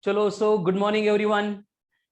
चलो so good morning everyone.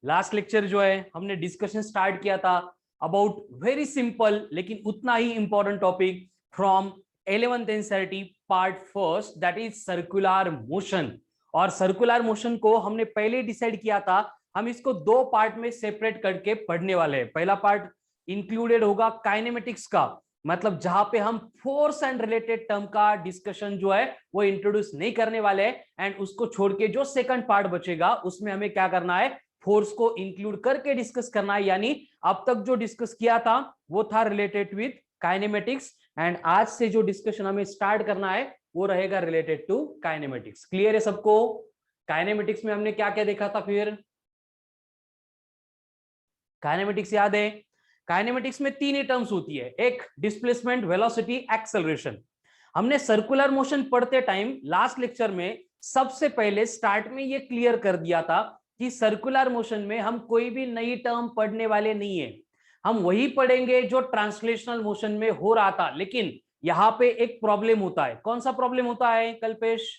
Last lecture जो है हमने डिस्कशन स्टार्ट किया था अबाउट वेरी सिंपल लेकिन उतना ही important topic from 11th NCERT part first, that is circular motion. और सर्कुलर मोशन को हमने पहले डिसाइड किया था, हम इसको दो पार्ट में सेपरेट करके पढ़ने वाले हैं। पहला पार्ट इंक्लूडेड होगा काइनेमेटिक्स का, मतलब जहां पे हम फोर्स एंड रिलेटेड टर्म का डिस्कशन जो है वो इंट्रोड्यूस नहीं करने वाले हैं, एंड उसको छोड़ के जो सेकंड पार्ट बचेगा उसमें हमें क्या करना है, फोर्स को इंक्लूड करके डिस्कस करना है। यानी अब तक जो डिस्कस किया था वो था रिलेटेड विद काइनेमेटिक्स, एंड आज से जो डिस्कशन हमें स्टार्ट करना है वो रहेगा रिलेटेड टू काइनेमेटिक्स। क्लियर है सबको? काइनेमेटिक्स में हमने क्या क्या देखा था? फिर काइनेमेटिक्स याद है? काइनेमेटिक्स में तीन ही टर्म्स होती है, एक डिस्प्लेसमेंट, वेलोसिटी, एक्सेलरेशन। हमने सर्कुलर मोशन पढ़ते टाइम लास्ट लेक्चर में सबसे पहले स्टार्ट में ये क्लियर कर दिया था कि सर्कुलर मोशन में हम कोई भी नई टर्म पढ़ने वाले नहीं है, हम वही पढ़ेंगे जो ट्रांसलेशनल मोशन में हो रहा था। लेकिन यहां पे एक प्रॉब्लम होता है। कौन सा प्रॉब्लम होता है कल्पेश?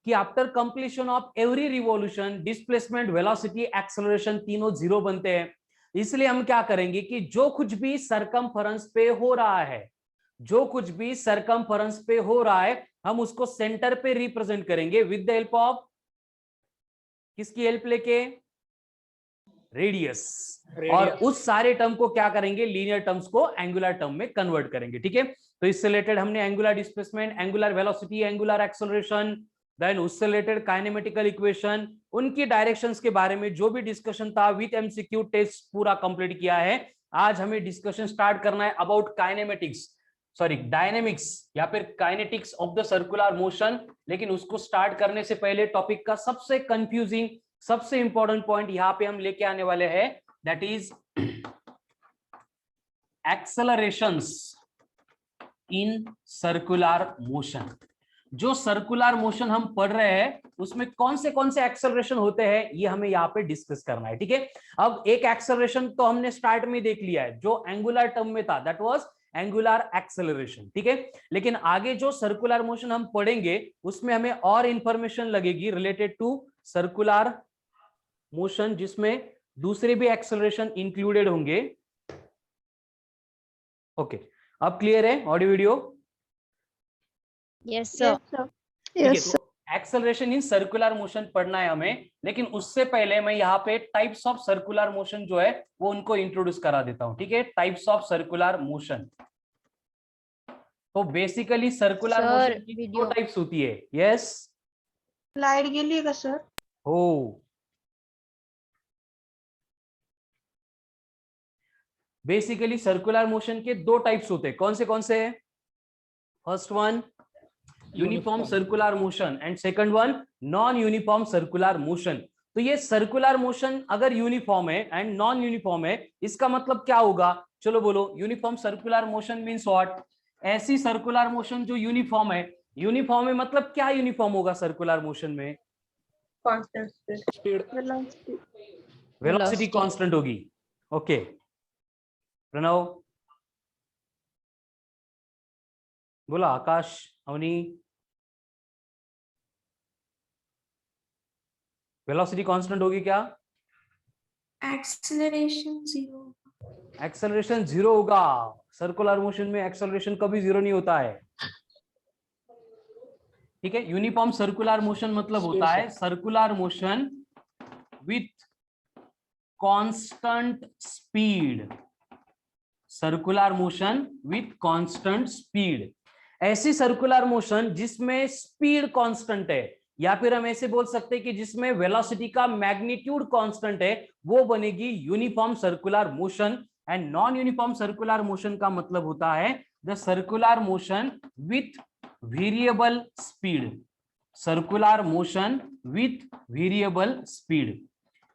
कि after completion of every revolution displacement, velocity, acceleration तीनों जीरो बनते हैं। इसलिए हम क्या करेंगे कि जो कुछ भी सरकमफेरेंस पे हो रहा है, जो कुछ भी सरकमफेरेंस पे हो रहा है, हम उसको सेंटर पे रिप्रेजेंट करेंगे विद द हेल्प ऑफ, किसकी हेल्प लेके? रेडियस। और उस सारे टर्म को क्या करेंगे, लीनियर टर्म्स को एंगुलर टर्म में कन्वर्ट करेंगे। ठीक है, तो इससे रिलेटेड हमने angular displacement, angular velocity, angular acceleration, then उससे रिलेटेड काइनेमेटिकल इक्वेशन, उनकी डायरेक्शंस के बारे में जो भी डिस्कशन था विद एमसीक्यू टेस्ट पूरा कंप्लीट किया है। आज हमें डिस्कशन स्टार्ट करना है अबाउट काइनेमेटिक्स, सॉरी डायनेमिक्स या फिर kinetics of the circular motion. लेकिन उसको स्टार्ट करने से पहले टॉपिक का सबसे कंफ्यूजिंग, सबसे इंपॉर्टेंट पॉइंट यहां पे हम लेके आने वाले हैं, that is accelerations in circular motion. जो सर्कुलर मोशन हम पढ़ रहे हैं उसमें कौन से एक्सेलरेशन होते हैं ये हमें यहाँ पे डिस्कस करना है। ठीक है, अब एक एक्सेलरेशन तो हमने स्टार्ट में देख लिया है जो एंगुलर टर्म में था, दैट वाज एंगुलर एक्सेलरेशन। ठीक है, लेकिन आगे जो सर्कुलर मोशन हम पढ़ेंगे उसमें हमें और इंफॉर्मेशन लगेगी रिलेटेड टू सर्कुलर मोशन, जिसमें दूसरे भी एक्सेलरेशन इंक्लूडेड होंगे। ओके, अब क्लियर है ऑडियो वीडियो? Yes sir. ठीक है, तो एक्सेलरेशन इन सर्कुलर मोशन पढ़ना है हमें, लेकिन उससे पहले मैं यहाँ पे टाइप्स ऑफ सर्कुलर मोशन जो है वो उनको इंट्रोड्यूस करा देता हूँ। ठीक है, टाइप्स ऑफ सर्कुलर मोशन। तो बेसिकली सर्कुलर मोशन की दो टाइप्स होती है। यस, स्लाइड गेलिएगा सर? हो, बेसिकली सर्कुलर मोशन के दो टाइप्स होते हैं। कौन से हैं? First one uniform circular motion and second one non uniform circular motion. तो ये सर्कुलर मोशन अगर यूनिफॉर्म है एंड नॉन यूनिफॉर्म है, इसका मतलब क्या होगा? चलो बोलो। Uniform circular motion means what? ऐसी सर्कुलर मोशन जो यूनिफॉर्म है। यूनिफॉर्म है मतलब क्या यूनिफॉर्म होगा सर्कुलर मोशन में? कांस्टेंट स्पीड, वेलोसिटी कांस्टेंट होगी। ओके प्रणव, बोला। आकाश, अवनी, वेलोसिटी कांस्टेंट होगी क्या? Acceleration zero. एक्सेलरेशन जीरो होगा। सर्कुलर मोशन में एक्सेलरेशन कभी जीरो नहीं होता है। ठीक है, यूनिफॉर्म सर्कुलर मोशन मतलब होता है circular motion with constant speed. Circular motion with constant speed, ऐसी सर्कुलर मोशन जिसमें स्पीड कांस्टेंट है, या फिर हम ऐसे बोल सकते हैं कि जिसमें वेलोसिटी का मैग्नीट्यूड कांस्टेंट है, वो बनेगी uniform circular motion. And non uniform circular motion का मतलब होता है the circular motion with variable speed. Circular motion with variable speed,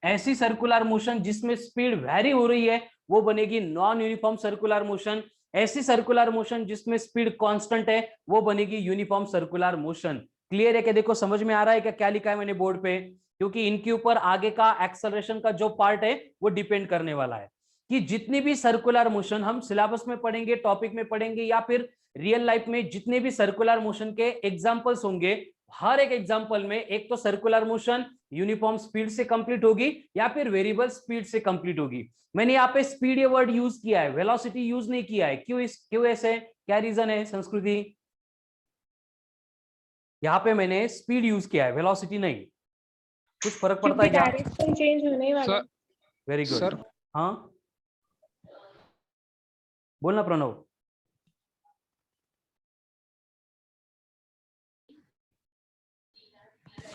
ऐसी सर्कुलर मोशन जिसमें स्पीड वेरी हो रही है वो बनेगी नॉन यूनिफॉर्म सर्कुलर मोशन। ऐसी सर्कुलर मोशन जिसमें स्पीड कांस्टेंट है वो बनेगी यूनिफॉर्म सर्कुलर मोशन। क्लियर है क्या? देखो समझ में आ रहा है क्या क्या लिखा है मैंने बोर्ड पे? क्योंकि इनके ऊपर आगे का एक्सेलरेशन का जो पार्ट है वो डिपेंड करने वाला है कि जितनी भी सर्कुलर मोशन हम सिलेबस में पढ़ेंगे, टॉपिक में पढ़ेंगे, या फिर रियल लाइफ में जितने भी सर्कुलर मोशन के एग्जांपल्स होंगे, हर एक एग्जांपल में एक तो सर्कुलर मोशन यूनिफॉर्म स्पीड से कंप्लीट होगी या फिर वेरिएबल स्पीड से कंप्लीट होगी। मैंने यहाँ पे स्पीड ये वर्ड यूज किया है, वेलोसिटी यूज नहीं किया है। क्यों ऐसे, क्या रीजन है संस्कृति? यहाँ पे मैंने स्पीड यूज किया है, वेलोसिटी नहीं। कुछ फर्क पड़ता है क्या? डायरेक्शन चेंज होने वाला। Very good. हाँ बोलना प्रणव।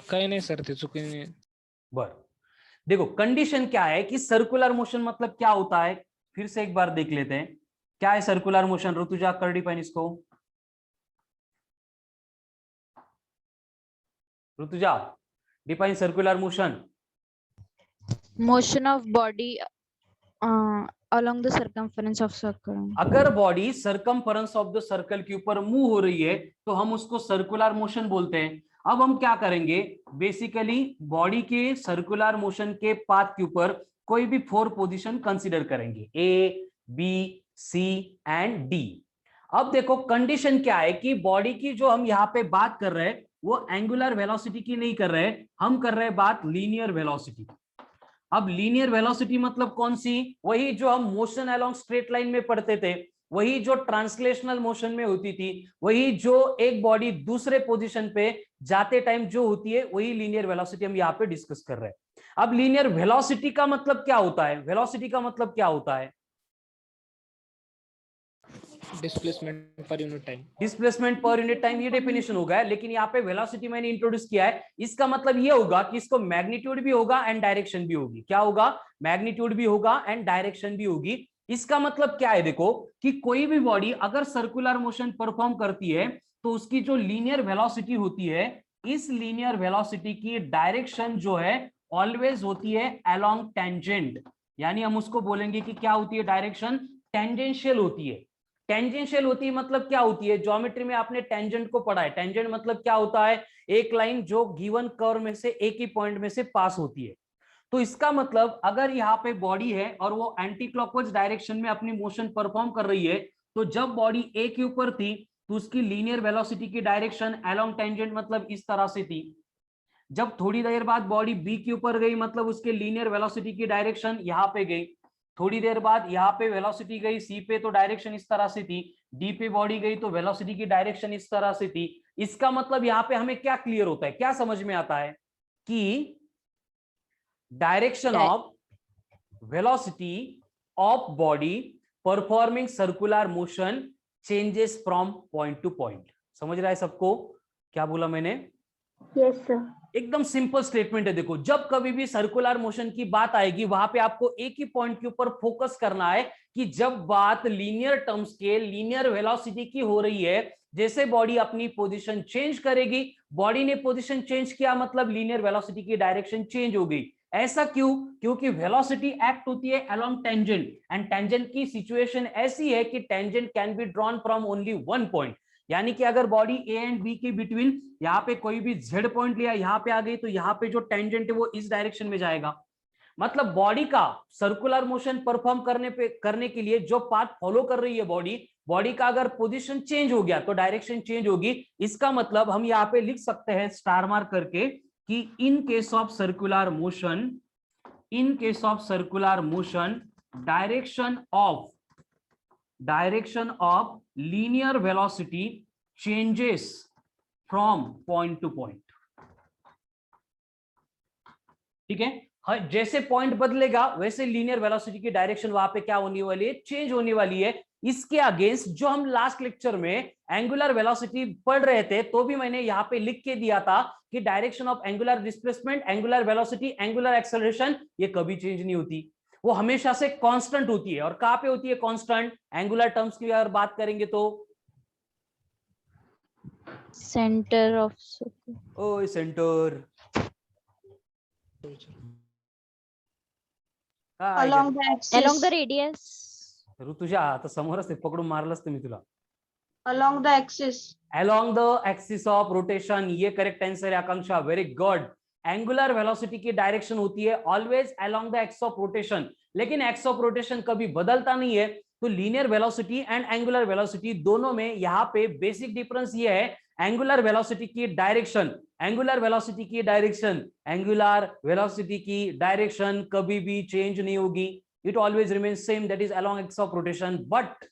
काही नाही सर, ते चुकीने। बर देखो, कंडीशन क्या है कि सर्कुलर मोशन मतलब क्या होता है, फिर से एक बार देख लेते हैं क्या है सर्कुलर मोशन। ऋतुजा कर डिफाइन इसको। Rutuja define circular motion. Motion of body along the circumference of circle. अगर body circumference of the circle के ऊपर मूव हो रही है तो हम उसको सर्कुलर मोशन बोलते हैं। अब हम क्या करेंगे, बेसिकली बॉडी के सर्कुलर मोशन के पाथ के ऊपर कोई भी 4 पोजीशन कंसीडर करेंगे, A B C and D. अब देखो कंडीशन क्या है कि बॉडी की जो हम यहाँ पे बात कर रहे हैं वो एंगुलर वेलोसिटी की नहीं कर रहे हैं, हम कर रहे हैं बात लीनियर वेलोसिटी। अब लीनियर वेलोसिटी मतलब कौन सी? वही जो हम मोशन अलोंग स्ट्रेट लाइन में पढ़ते थे, वही जो ट्रांसलेशनल मोशन में होती थी, वही जो एक बॉडी दूसरे पोजीशन पे जाते टाइम जो होती है, वही लीनियर वेलोसिटी हम यहाँ पे डिस्कस कर रहे हैं। अब लीनियर वेलोसिटी का मतलब क्या होता है? वेलोसिटी का मतलब क्या होता है? डिस्प्लेसमेंट पर यूनिट टाइम। डिस्प्लेसमेंट पर यूनिट टाइम, ये डेफिनेशन होगा है, लेकिन यहाँ पे वेलोसिटी मैंने इंट्रोड्यूस किया है। इसका मतलब ये होगा कि इसको मैग्नीट्यूड भी होगा एंड डायरेक्शन भी होगी। क्या होगा? मैग्नीट्यूड भी होगा एंड डायरेक्शन भी होगी। इसका मतलब क्या है, देखो कि कोई भी बॉडी अगर सर्कुलर मोशन परफॉर्म करती है तो उसकी जो लीनियर वेलोसिटी होती है, इस लीनियर वेलोसिटी की डायरेक्शन जो है ऑलवेज होती है अलोंग टेंजेंट। यानी हम उसको बोलेंगे कि क्या होती है डायरेक्शन? टेंजेंशियल होती है। टेंजेंशियल होती है मतलब क्या होती है? ज्योमेट्री में आपने टेंजेंट को पढ़ा है। टेंजेंट मतलब क्या होता है? एक लाइन जो गिवन कर्व में से एक ही पॉइंट में से पास होती है। तो इसका मतलब अगर यहाँ पे बॉडी है और वो एंटी क्लॉकवाइज डायरेक्शन में अपनी मोशन परफॉर्म कर रही है, तो जब बॉडी ए के ऊपर थी तो उसकी लीनियर वेलोसिटी की डायरेक्शन अलोंग टेंजेंट मतलब इस तरह से थी। जब थोड़ी देर बाद बॉडी बी के ऊपर गई मतलब उसके लीनियर वेलोसिटी की डायरेक्शन यहाँ पे गई। थोड़ी देर बाद यहाँ पे वेलोसिटी गई सी पे तो डायरेक्शन इस तरह से थी। डी पे बॉडी गई तो वेलोसिटी की डायरेक्शन इस तरह से थी। इसका मतलब यहाँ पे हमें क्या क्लियर होता है, क्या समझ में आता है कि direction of velocity of body performing circular motion changes from point to point. समझ रहा है सबको क्या बोला मैंने? Yes sir. एकदम सिंपल स्टेटमेंट है। देखो जब कभी भी सर्कुलर मोशन की बात आएगी वहां पे आपको एक ही पॉइंट के ऊपर फोकस करना है कि जब बात लीनियर टर्म्स के लीनियर वेलोसिटी की हो रही है, जैसे बॉडी अपनी पोजीशन चेंज करेगी, बॉडी ने पोजीशन चेंज किया मतलब लीनियर वेलोसिटी की डायरेक्शन चेंज हो गई। ऐसा क्यों? क्योंकि वेलोसिटी एक्ट होती है अलोंग टेंजेंट एंड टेंजेंट की सिचुएशन ऐसी है कि tangent can be drawn from only one point. यानी कि अगर बॉडी ए एंड बी के बिटवीन यहाँ पे कोई भी जेड पॉइंट लिया, यहाँ पे आ गई, तो यहाँ पे जो टेंजेंट है वो इस डायरेक्शन में जाएगा। मतलब बॉडी का सर्कुलर मोशन परफॉर्म करने के लिए जो पाथ फॉलो कर रही है बॉडी का अगर पोजीशन चेंज हो गया तो डायरेक्शन चेंज होगी। इसका मतलब हम यहाँ पे लिख सकते हैं स्टार मार्क करके कि in case of circular motion direction of linear velocity changes from point to point। ठीक है, जैसे पॉइंट बदलेगा वैसे लीनियर वेलोसिटी की डायरेक्शन वहां पे क्या होने वाली है? चेंज होने वाली है। इसके अगेंस्ट जो हम लास्ट लेक्चर में एंगुलर वेलोसिटी पढ़ रहे थे तो भी मैंने यहाँ पे लिख के दिया था कि direction of angular displacement, angular velocity, angular acceleration ये कभी चेंज नहीं होती, वो हमेशा से कांस्टेंट होती है। और कहां पे होती है कांस्टेंट? एंगुलर टर्म्स की अगर बात करेंगे तो Center of O center along the axis. along the radius. Rutuja आता समोरच ते पकडून मारलंच मी तुला। Along the axis. along the axis of rotation, ये करेक्ट आंसर है आकांक्षा, वेरी गुड। एंगुलर वेलोसिटी की डायरेक्शन होती है always along the x of rotation, लेकिन एक्स ऑफ रोटेशन कभी बदलता नहीं है। तो linear velocity and angular velocity दोनों में यहाँ पे बेसिक डिफरेंस ये है, एंगुलर वेलोसिटी की डायरेक्शन एंगुलर वेलोसिटी की डायरेक्शन कभी भी चेंज नहीं होगी, it always remain same, that is along axis of rotation. But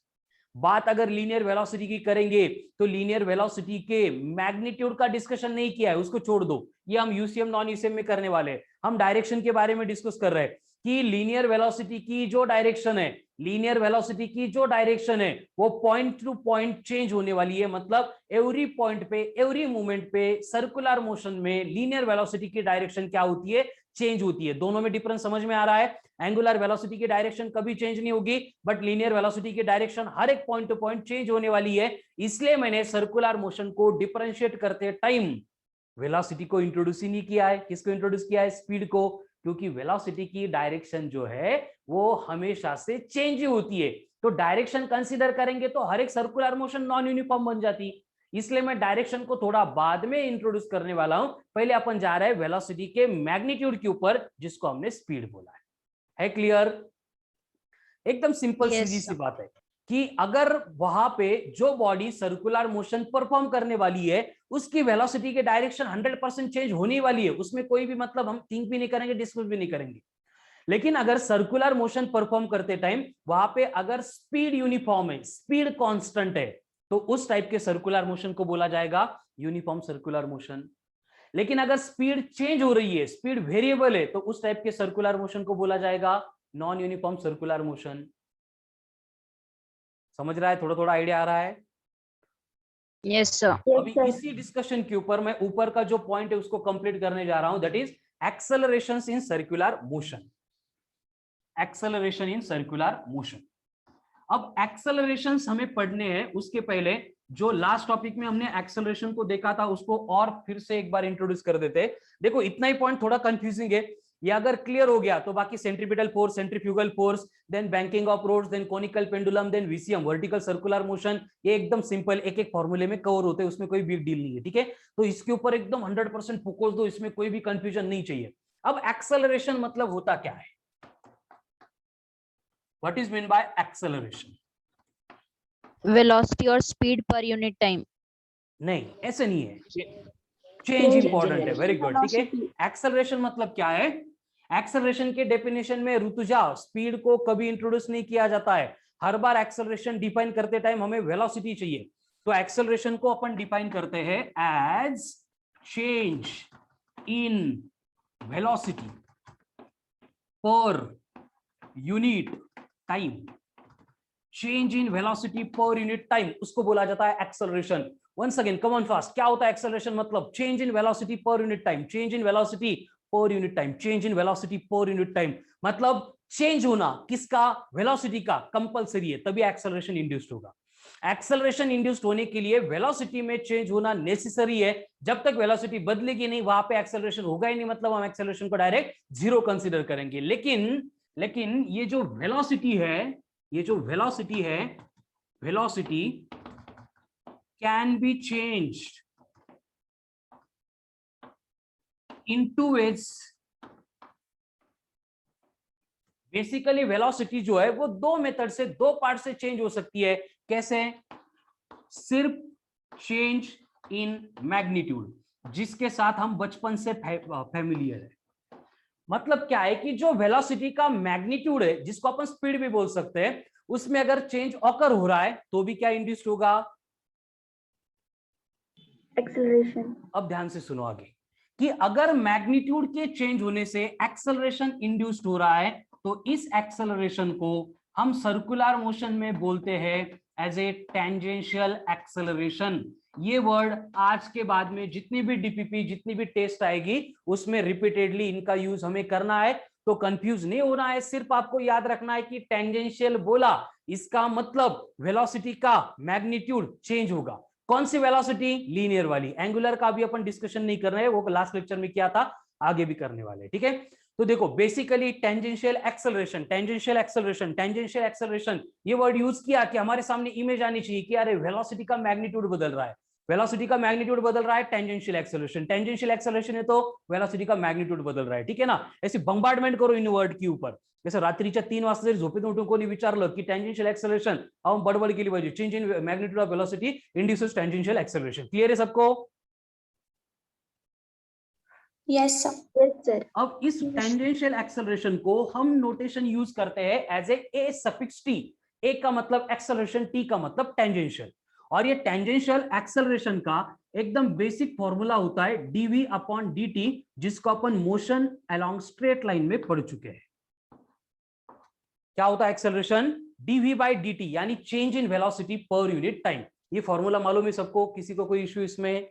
बात अगर लीनियर वेलोसिटी की करेंगे तो लीनियर वेलोसिटी के मैग्नीट्यूड का डिस्कशन नहीं किया है, उसको छोड़ दो, ये हम यूसीएम नॉन यूसीएम में करने वाले हैं। हम डायरेक्शन के बारे में डिस्कस कर रहे हैं कि लीनियर वेलोसिटी की जो डायरेक्शन है वो पॉइंट टू पॉइंट चेंज होने वाली है। मतलब एवरी पॉइंट पे, एवरी मोमेंट पे सर्कुलर मोशन में लीनियर वेलोसिटी की डायरेक्शन क्या होती है, चेंज होती है। दोनों में डिफरेंस समझ में आ रहा है? एंगुलर वेलोसिटी की डायरेक्शन कभी चेंज नहीं होगी, बट लीनियर वेलोसिटी की डायरेक्शन हर एक पॉइंट टू पॉइंट चेंज होने वाली है। इसलिए मैंने सर्कुलर मोशन को डिफरेंशिएट करते टाइम वेलोसिटी को इंट्रोड्यूस ही नहीं किया है। किसको इंट्रोड्यूस किया है? स्पीड को, क्योंकि वेलोसिटी की डायरेक्शन जो है वो हमेशा से चेंज होती है। तो डायरेक्शन कंसीडर करेंगे तो हर एक सर्कुलर मोशन नॉन यूनिफॉर्म बन जाती, इसलिए मैं डायरेक्शन को थोड़ा बाद में इंट्रोड्यूस करने वाला हूं। पहले अपन जा रहे हैं वेलोसिटी के मैग्नीट्यूड के ऊपर, जिसको हमने स्पीड बोला है क्लियर? एकदम सिंपल Yes, सीधी सी sir. बात है कि अगर वहां पे जो बॉडी सर्कुलर मोशन परफॉर्म करने वाली है उसकी वेलोसिटी के डायरेक्शन 100% चेंज होने वाली है, उसमें कोई भी मतलब हम थिंक भी नहीं करेंगे, डिस्कस भी नहीं करेंगे। लेकिन अगर सर्कुलर मोशन परफॉर्म करते टाइम वहां पे अगर स्पीड यूनिफॉर्म है, स्पीड कांस्टेंट है, तो उस टाइप के सर्कुलर मोशन को बोला जाएगा यूनिफॉर्म सर्कुलर मोशन। लेकिन अगर स्पीड चेंज हो रही है, स्पीड वेरिएबल है, तो उस टाइप के सर्कुलर मोशन को बोला जाएगा नॉन यूनिफॉर्म सर्कुलर मोशन। समझ रहा है? थोड़ा थोड़ा आइडिया आ रहा है? Yes, sir. अभी इसी डिस्कशन के ऊपर मैं ऊपर का जो पॉइंट है उसको कंप्लीट करने जा रहा हूं, that is accelerations in circular motion. Acceleration in circular motion. अब एक्सेलरेशंस हमें पढ़ने हैं, उसके पहले जो लास्ट टॉपिक में हमने एक्सेलरेशन को देखा था उसको और फिर से एक बार इंट्रोड्यूस कर देते हैं। देखो इतना ही पॉइंट थोड़ा कंफ्यूजिंग है, ये अगर क्लियर हो गया तो बाकी centripetal force, centrifugal force, then banking of roads, then conical pendulum, then VCM vertical circular motion, ये एकदम सिंपल एक एक फॉर्मूले में कवर होते हैं, उसमें कोई बिग डील नहीं है। ठीक है, तो इसके ऊपर एकदम 100% फोकस दो, इसमें कोई भी कंफ्यूजन नहीं चाहिए। अब एक्सेलरेशन मतलब होता क्या है? What is mean bye acceleration? Velocity or speed per unit time. नहीं, ऐसे नहीं है, चेंज इंपॉर्टेंट है। वेरी गुड, ठीक है। Velocity. एक्सेलरेशन मतलब क्या है? एक्सेलरेशन के डेफिनेशन में ऋतुजा स्पीड को कभी इंट्रोड्यूस नहीं किया जाता है। हर बार एक्सेलरेशन डिफाइन करते टाइम हमें वेलोसिटी चाहिए, तो एक्सेलरेशन को अपन डिफाइन करते हैं as change in velocity per unit time. Change in velocity per unit time, उसको बोला जाता है acceleration. Once again come on fast, क्या होता है एक्सेलरेशन? मतलब change in velocity per unit time, change in velocity per unit time, change in velocity per unit time. मतलब change होना किसका? वेलोसिटी का कंपलसरी है, तभी एक्सेलरेशन इंड्यूस्ड होगा। एक्सेलरेशन इंड्यूस्ड होने के लिए वेलोसिटी में चेंज होना नेसेसरी है। जब तक वेलोसिटी बदलेगी नहीं वहां पे एक्सेलरेशन होगा ही नहीं, मतलब हम एक्सेलरेशन को डायरेक्ट जीरो कंसीडर करेंगे। लेकिन ये जो वेलोसिटी है, velocity can be changed in two ways. Basically velocity जो है वो दो मेथड से, दो पार्ट से चेंज हो सकती है। कैसे? सिर्फ चेंज इन मैग्नीट्यूड, जिसके साथ हम बचपन से फैमिलियर है। मतलब क्या है कि जो वेलोसिटी का मैग्नीट्यूड है, जिसको अपन स्पीड भी बोल सकते हैं, उसमें अगर चेंज ऑकर हो रहा है तो भी क्या इंड्यूस्ड होगा? Acceleration. अब ध्यान से सुनो आगे कि अगर मैग्नीट्यूड के चेंज होने से एक्सेलरेशन इंड्यूस्ड हो रहा है तो इस एक्सेलरेशन को हम सर्कुलर मोशन में बोलते हैं एज ए टेंजेंशियल एक्सेलरेशन। ये वर्ड आज के बाद में जितनी भी डीपीपी, जितनी भी टेस्ट आएगी उसमें रिपीटेडली इनका यूज हमें करना है, तो कंफ्यूज नहीं होना है। सिर्फ आपको याद रखना है कि टेंजेंशियल बोला, इसका मतलब वेलोसिटी का मैग्नीट्यूड चेंज होगा। कौन सी वेलोसिटी? लीनियर वाली। एंगुलर का भी अपन डिस्कशन नहीं कर रहे हैं, वो लास्ट लेक्चर में किया था, आगे भी करने वाले। ठीक है, तो देखो basically tangential acceleration, tangential acceleration ये वर्ड यूज किया कि हमारे सामने इमेज आनी चाहिए कि अरे वेलोसिटी का मैग्नीट्यूड बदल रहा है, वेलोसिटी का मैग्नीट्यूड बदल रहा है, टेंजेंशियल एक्सेलरेशन है तो वेलोसिटी का मैग्नीट्यूड बदल रहा है। ठीक है ना? ऐसी बंबार्डमेंट करो इन वर्ड के ऊपर। जसं रात्रीच्या 3 वाजता जरी झोपेतून उठून कोणी विचारलं की टेंजेंशियल एक्सेलरेशन, आपण बडबड केली पाहिजे, change in magnitude of velocity induces tangential acceleration. Clear है सबको? Yes, sir. Yes, sir. अब इस टेंजेंशियल एक्सेलरेशन को हम नोटेशन यूज करते हैं एज ए सफिक्स टी। ए का मतलब एक्सेलरेशन, टी का मतलब टेंजेंशियल। और ये टेंजेंशियल एक्सेलरेशन का एकदम बेसिक फॉर्मूला होता है dv अपॉन dt, जिसको अपन मोशन अलोंग स्ट्रेट लाइन में पढ़ चुके हैं। क्या होता है एक्सेलरेशन? dv बाई dt, यानी change in velocity per unit time. ये फॉर्मूला मालूम है सबको? किसी को कोई इश्यू इसमें?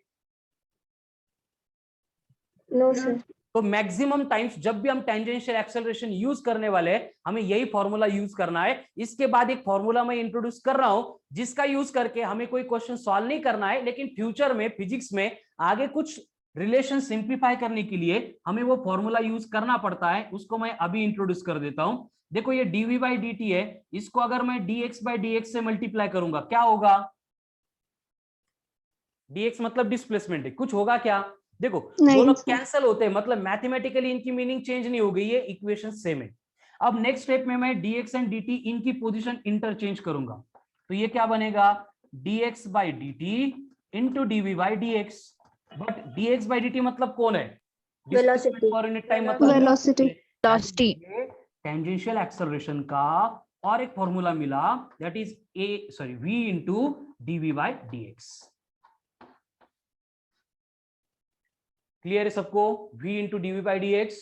No, sir. तो मैक्सिमम टाइम्स जब भी हम टेंजेंशियल एक्सेलरेशन यूज करने वाले हैं, हमें यही फॉर्मूला यूज करना है। इसके बाद एक फॉर्मूला मैं इंट्रोड्यूस कर रहा हूं, जिसका यूज करके हमें कोई क्वेश्चन सॉल्व नहीं करना है, लेकिन फ्यूचर में फिजिक्स में आगे कुछ रिलेशन सिंप्लीफाई करने के लिए हमें वो फॉर्मूला यूज करना पड़ता है। उसको मैं अभी इंट्रोड्यूस कर देता हूं। देखो ये dv बाई dt है, इसको अगर मैं dx बाई dx से मल्टीप्लाई करूंगा, क्या होगा? dx मतलब डिस्प्लेसमेंट है, कुछ होगा क्या? देखो दोनों कैंसिल होते हैं, मतलब मैथमेटिकली इनकी मीनिंग चेंज नहीं हो गई है, इक्वेशन सेम है। अब नेक्स्ट स्टेप में मैं dx एंड dt इनकी पोजीशन इंटरचेंज करूंगा, तो ये क्या बनेगा? dx by dt into dv by dx। But dx by dt मतलब कौन है? Velocity. पर यूनिट टाइम मतलब Velocity. Velocity. टेंजेंशियल एक्सेलरेशन का और एक फॉर्मूला मिला, that is v into dv by dx। Clear है सबको? v into dv by dx।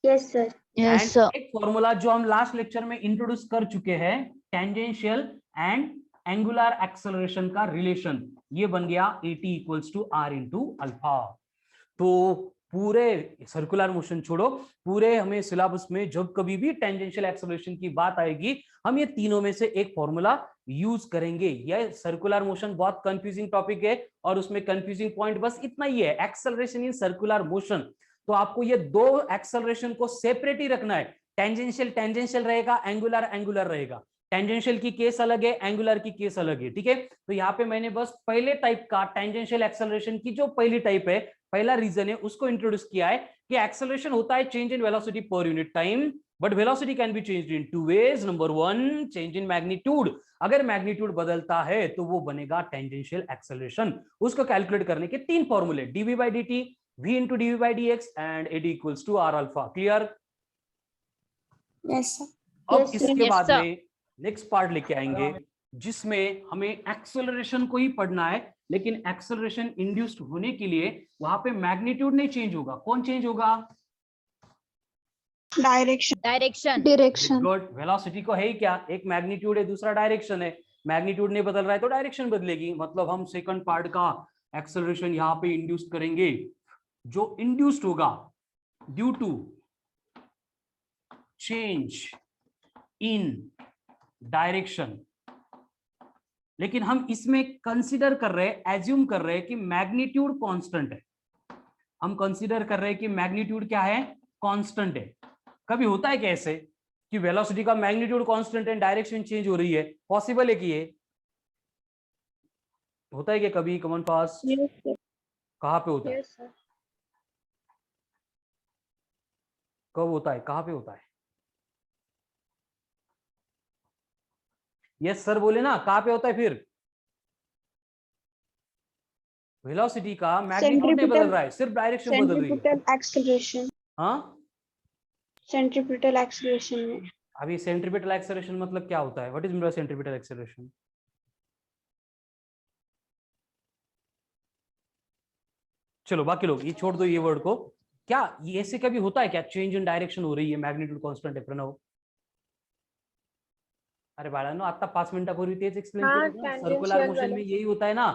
Yes, sir. Yes, and sir. एक फॉर्मूला जो हम लास्ट लेक्चर में इंट्रोड्यूस कर चुके हैं, टेंजेंशियल एंड एंगुलर एक्सेलरेशन का रिलेशन, ये बन गया at equals to r into alpha. तो पूरे सर्कुलर मोशन छोड़ो, पूरे हमें सिलेबस में जब कभी भी टेंजेंशियल एक्सेलरेशन की बात आएगी, हम ये तीनों में से एक फॉर्मूला यूज करेंगे। यह सर्कुलर मोशन बहुत कंफ्यूजिंग टॉपिक है, और उसमें कंफ्यूजिंग पॉइंट बस इतना ही है, एक्सेलरेशन इन सर्कुलर मोशन। तो आपको ये दो एक्सेलरेशन को सेपरेट ही रखना है, टेंजेंशियल टेंजेंशियल रहेगा, एंगुलर एंगुलर रहेगा। टेंजेंशियल की केस अलग है, एंगुलर की केस अलग है, ठीक है? तो यहाँ पे मैंने बस पहले टाइप का टेंजेंशियल एक्सेलरेशन की जो पहली टाइप है, पहला रीजन है, उसको इंट्रोड्यूस किया है कि एक्सेलरेशन होता है change in velocity per unit time, but velocity can be changed in two ways. Number one, change in magnitude. अगर मैग्नीट्यूड बदलता है तो वो बनेगा टेंजेंशियल एक्सेलरेशन। उसको कैलकुलेट करने के तीन फॉर्मूले, dv by dt, v into dv by dx and ad equals to r alpha. Clear? Yes, sir. अब Yes, sir. इसके Yes, बाद sir. में नेक्स्ट पार्ट लेके आएंगे, जिसमें हमें एक्सेलरेशन को ही पढ़ना है, लेकिन एक्सेलरेशन इंड्यूस्ड होने के लिए वहां पे मैग्नीट्यूड नहीं चेंज होगा। कौन चेंज होगा? Direction. Direction. Direction. Good. Velocity को है ही क्या? एक मैग्नीट्यूड है, दूसरा डायरेक्शन है। मैग्नीट्यूड नहीं बदल रहा है तो डायरेक्शन बदलेगी। मतलब हम सेकंड पार्ट का एक्सेलरेशन यहाँ पे इंड्यूस करेंगे, जो इंड्यूस्ड होगा due to change in direction. लेकिन हम इसमें कंसीडर कर रहे हैं, एज्यूम कर रहे हैं कि मैग्नीट्यूड कांस्टेंट है। हम कंसीडर कर रहे हैं कि मैग्नीट्यूड क्या है? कांस्टेंट है। कभी होता है कैसे कि वेलोसिटी का मैग्नीट्यूड कांस्टेंट है, डायरेक्शन चेंज हो रही है? पॉसिबल है कि ये होता है कि कभी कॉमन पास? Yes, sir. कहां पे होता है? Yes, sir. कब होता है? कहां पे होता है? यस सर बोले ना, कहां पे होता है फिर? वेलोसिटी का मैग्नीट्यूड नहीं बदल रहा है, सिर्फ डायरेक्शन बदल रही है। Centripetal acceleration. हाँ, Centripetal acceleration में. अभी सेंट्रीपिटल एक्सेलरेशन मतलब क्या होता है? What is mean bye centripetal acceleration? चलो बाकी लोग ये छोड़ दो, ये वर्ड को। क्या ये ऐसे कभी होता है क्या, चेंज इन डायरेक्शन हो रही है, मैग्नीट्यूड कांस्टेंट है? प्रणव, अरे बाळांनो, आता 5 मिनिटापूर्वी तेच एक्सप्लेन केलं। सर्कुलर मोशन में यही होता है ना।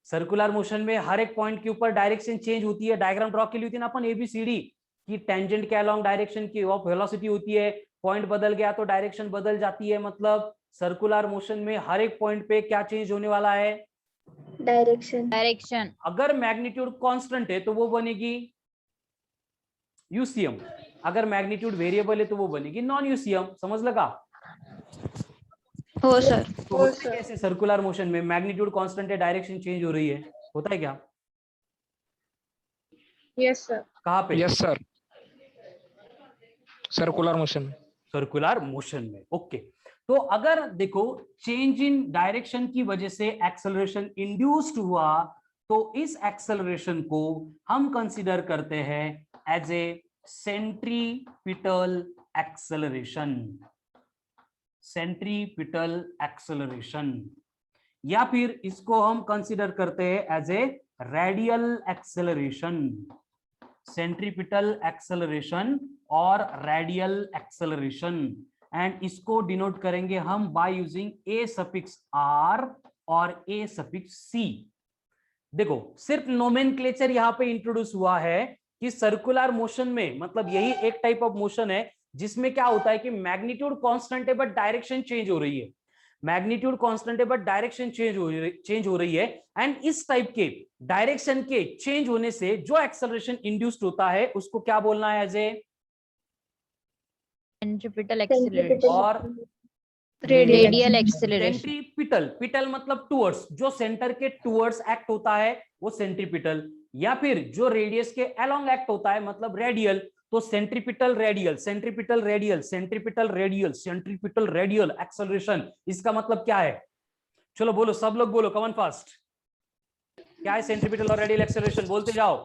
सर्कुलर मोशन में हर एक पॉइंट के ऊपर डायरेक्शन चेंज होती है। डायग्राम ड्रॉ के लिए होती है ना अपन एबीसीडी की, टेंजेंट के अलोंग डायरेक्शन की ऑफ वेलोसिटी होती है, पॉइंट बदल गया तो डायरेक्शन बदल जाती है। मतलब सर्कुलर मोशन में हर एक पॉइंट पे क्या चेंज होने वाला है? Direction. Direction. अगर मैग्नीट्यूड कांस्टेंट है तो वो बनेगी यूसीएम, अगर मैग्नीट्यूड वेरिएबल है तो वो बनेगी नॉन यूसीएम। समझ लगा? हो सर। तो होता है कैसे सर्कुलर मोशन में? मैग्नीट्यूड कांस्टेंट है, डायरेक्शन चेंज हो रही है, होता है क्या? Yes, sir. कहाँ पे? यस सर, सर्कुलर मोशन में। सर्कुलर मोशन में। ओके, तो अगर देखो चेंज इन डायरेक्शन की वजह से एक्सेलरेशन इंड्यूस्ड हुआ, तो इस एक्सेलरेशन को हम कंसीडर करते हैं as a centripetal acceleration, centripetal acceleration, या फिर इसको हम कंसीडर करते हैं as a radial acceleration, centripetal acceleration और रेडियल एक्सेलरेशन। एंड इसको डिनोट करेंगे हम by using a suffix R और ए सफिक्स सी। देखो सिर्फ नोमेनक्लेचर यहां पे इंट्रोड्यूस हुआ है कि सर्कुलर मोशन में, मतलब यही एक टाइप ऑफ मोशन है जिसमें क्या होता है कि मैग्नीट्यूड कांस्टेंट है बट डायरेक्शन चेंज हो रही है, मैग्नीट्यूड कांस्टेंट है बट डायरेक्शन चेंज हो रही है। एंड इस टाइप के डायरेक्शन के चेंज होने से जो एक्सेलरेशन इंड्यूस्ड होता है उसको क्या बोलना है, एज ए Centripetal acceleration. और Radial acceleration. सेंट्रीपिटल, पिटल मतलब टुवर्ड्स, जो सेंटर के टुवर्ड्स एक्ट होता है वो सेंट्रीपिटल, या फिर जो रेडियस के अलोंग एक्ट होता है मतलब रेडियल, तो centripetal radial, centripetal radial, centripetal radial, centripetal radial acceleration. इसका मतलब क्या है, चलो बोलो, सब लोग बोलो, कमन फास्ट, क्या है सेंट्रीपिटल और रेडियल एक्सेलरेशन, बोलते जाओ।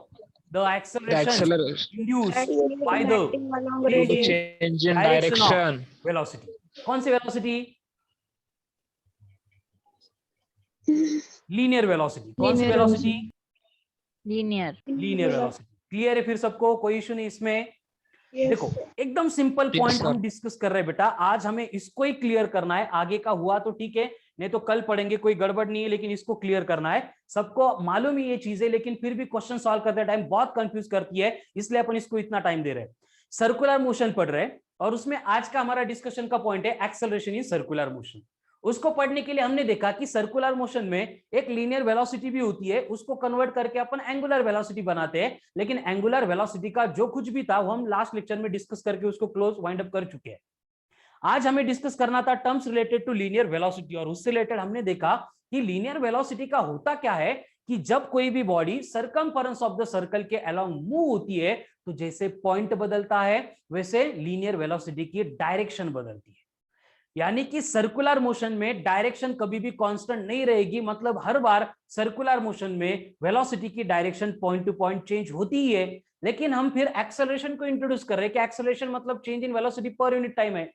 The acceleration induced by the change in direction. Velocity. कौन सी वेलोसिटी, लीनियर वेलोसिटी। कौन सी Linear velocity, Linear. Linear velocity. Clear है फिर सबको, कोई इशू नहीं इसमें। देखो एकदम सिंपल Yes, पॉइंट sir. हम डिस्कस कर रहे हैं बेटा, आज हमें इसको ही क्लियर करना है। आगे का हुआ तो ठीक है, नहीं तो कल पढ़ेंगे, कोई गड़बड़ नहीं है, लेकिन इसको क्लियर करना है। सबको मालूम ही ये चीजें, लेकिन फिर भी क्वेश्चन सॉल्व करते टाइम बहुत कंफ्यूज करती है, इसलिए अपन इसको इतना टाइम दे रहे हैं। सर्कुलर मोशन पढ़ रहे हैं और उसमें आज का हमारा डिस्कशन का पॉइंट है एक्सेलरेशन इन सर्कुलर मोशन। उसको पढ़ने के लिए हमने देखा कि सर्कुलर मोशन में एक लीनियर वेलोसिटी भी होती है, उसको कन्वर्ट करके अपन एंगुलर वेलोसिटी बनाते हैं, लेकिन एंगुलर वेलोसिटी का जो कुछ भी था वो हम लास्ट लेक्चर में डिस्कस करके उसको क्लोज वाइंड अप कर चुके हैं। आज हमें डिस्कस करना था terms related to linear velocity, और उससे रिलेटेड हमने देखा कि लीनियर वेलोसिटी का होता क्या है कि जब कोई भी body circumference of the circle के अलोंग मूव होती है, तो जैसे पॉइंट बदलता है वैसे लीनियर वेलोसिटी की डायरेक्शन बदलती है। यानी कि सर्कुलर मोशन में डायरेक्शन कभी भी कांस्टेंट नहीं रहेगी, मतलब हर बार सर्कुलर मोशन में वेलोसिटी की direction point to point change होती ही है। लेकिन हम फिर एक्सेलरेशन को इंट्रोड्यूस कर रहे हैं कि एक्सेलरेशन मतलब change in velocity per unit time है।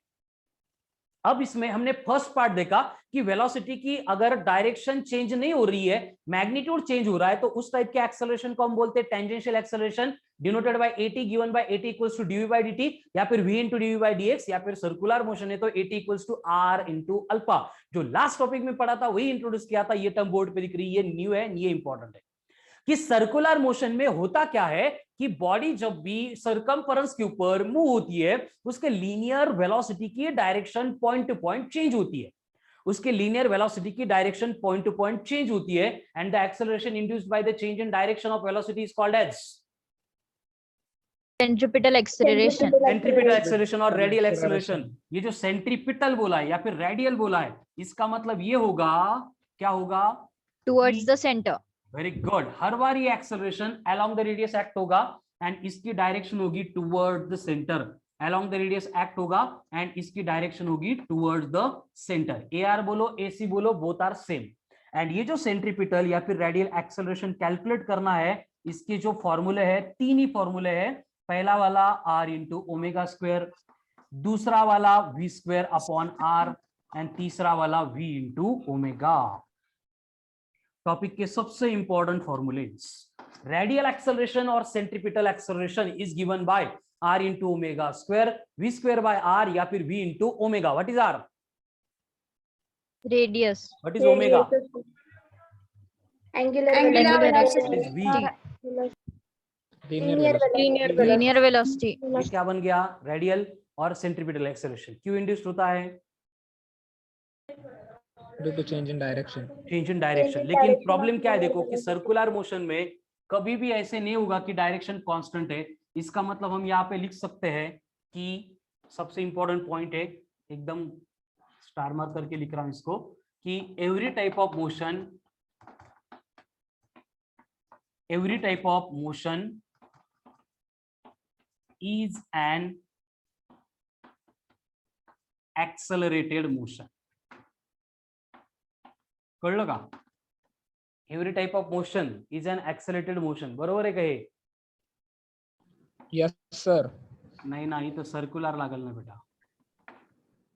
अब इसमें हमने फर्स्ट पार्ट देखा कि वेलोसिटी की अगर डायरेक्शन चेंज नहीं हो रही है, मैग्नीट्यूड चेंज हो रहा है, तो उस टाइप के एक्सेलरेशन को हम बोलते हैं tangential acceleration, denoted by at given by at equals to dv by dt, या फिर v into dv by dx, या फिर सर्कुलर मोशन है तो at equals to r into alpha. जो लास्ट टॉपिक में पढ़ा था वही इंट्रोड्यूस किया था, ये टर्म बोर्ड पे दिख रही है, न्यू है, ये इंपॉर्टेंट है कि सर्कुलर मोशन में होता क्या है कि बॉडी जब भी सरकमफेरेंस के ऊपर मूव होती है, उसके लीनियर वेलोसिटी की direction point to point change होती है, उसके लीनियर वेलोसिटी की direction point to point change होती है, and the acceleration induced by the change in direction of velocity is called as Centripetal acceleration. Centripetal acceleration और radial acceleration. ये जो centripetal बोला है या फिर रेडियल बोला है, इसका मतलब ये होगा, क्या होगा, Towards the center. Very good. हर बार ये acceleration along the radius act होगा एंड इसकी डायरेक्शन होगी toward the centre, along the radius act होगा एंड इसकी डायरेक्शन होगी टुवर्ड द सेंटर। AR बोलो AC बोलो, बोथ आर सेम। एंड ये जो सेंट्रीपिटल या फिर रेडियल एक्सेलरेशन कैलकुलेट करना है, इसके जो फॉर्मूले है, तीन ही फॉर्मूले है। पहला वाला R इंटू ओमेगा स्क्वायर, दूसरा वाला V square upon R, and तीसरा वाला V इंटू ओमेगा। टॉपिक के सबसे इंपॉर्टेंट फॉर्मूलेस, रेडियल एक्सेलरेशन और centripetal acceleration is given bye R into omega square, V square by R, या फिर V into omega. What is R? Radius. What is omega? Angular Angular velocity. What is V? Linear velocity. Linear velocity. ये क्या बन गया? Radial और centripetal acceleration क्यों induced होता है? Due to change in direction. Change in direction. लेकिन problem क्या है, देखो कि सर्कुलर मोशन में कभी भी ऐसे नहीं होगा कि डायरेक्शन कांस्टेंट है। इसका मतलब हम यहाँ पे लिख सकते हैं कि सबसे इंपॉर्टेंट पॉइंट है, एकदम स्टार मार्क करके लिख रहा हूं इसको, कि every type of motion is an accelerated motion. कळलं का? Every type of motion is an accelerated motion, बरोबर आहे का हे? Yes, sir. नाही ना, इथं सर्क्युलर लागल ना बेटा.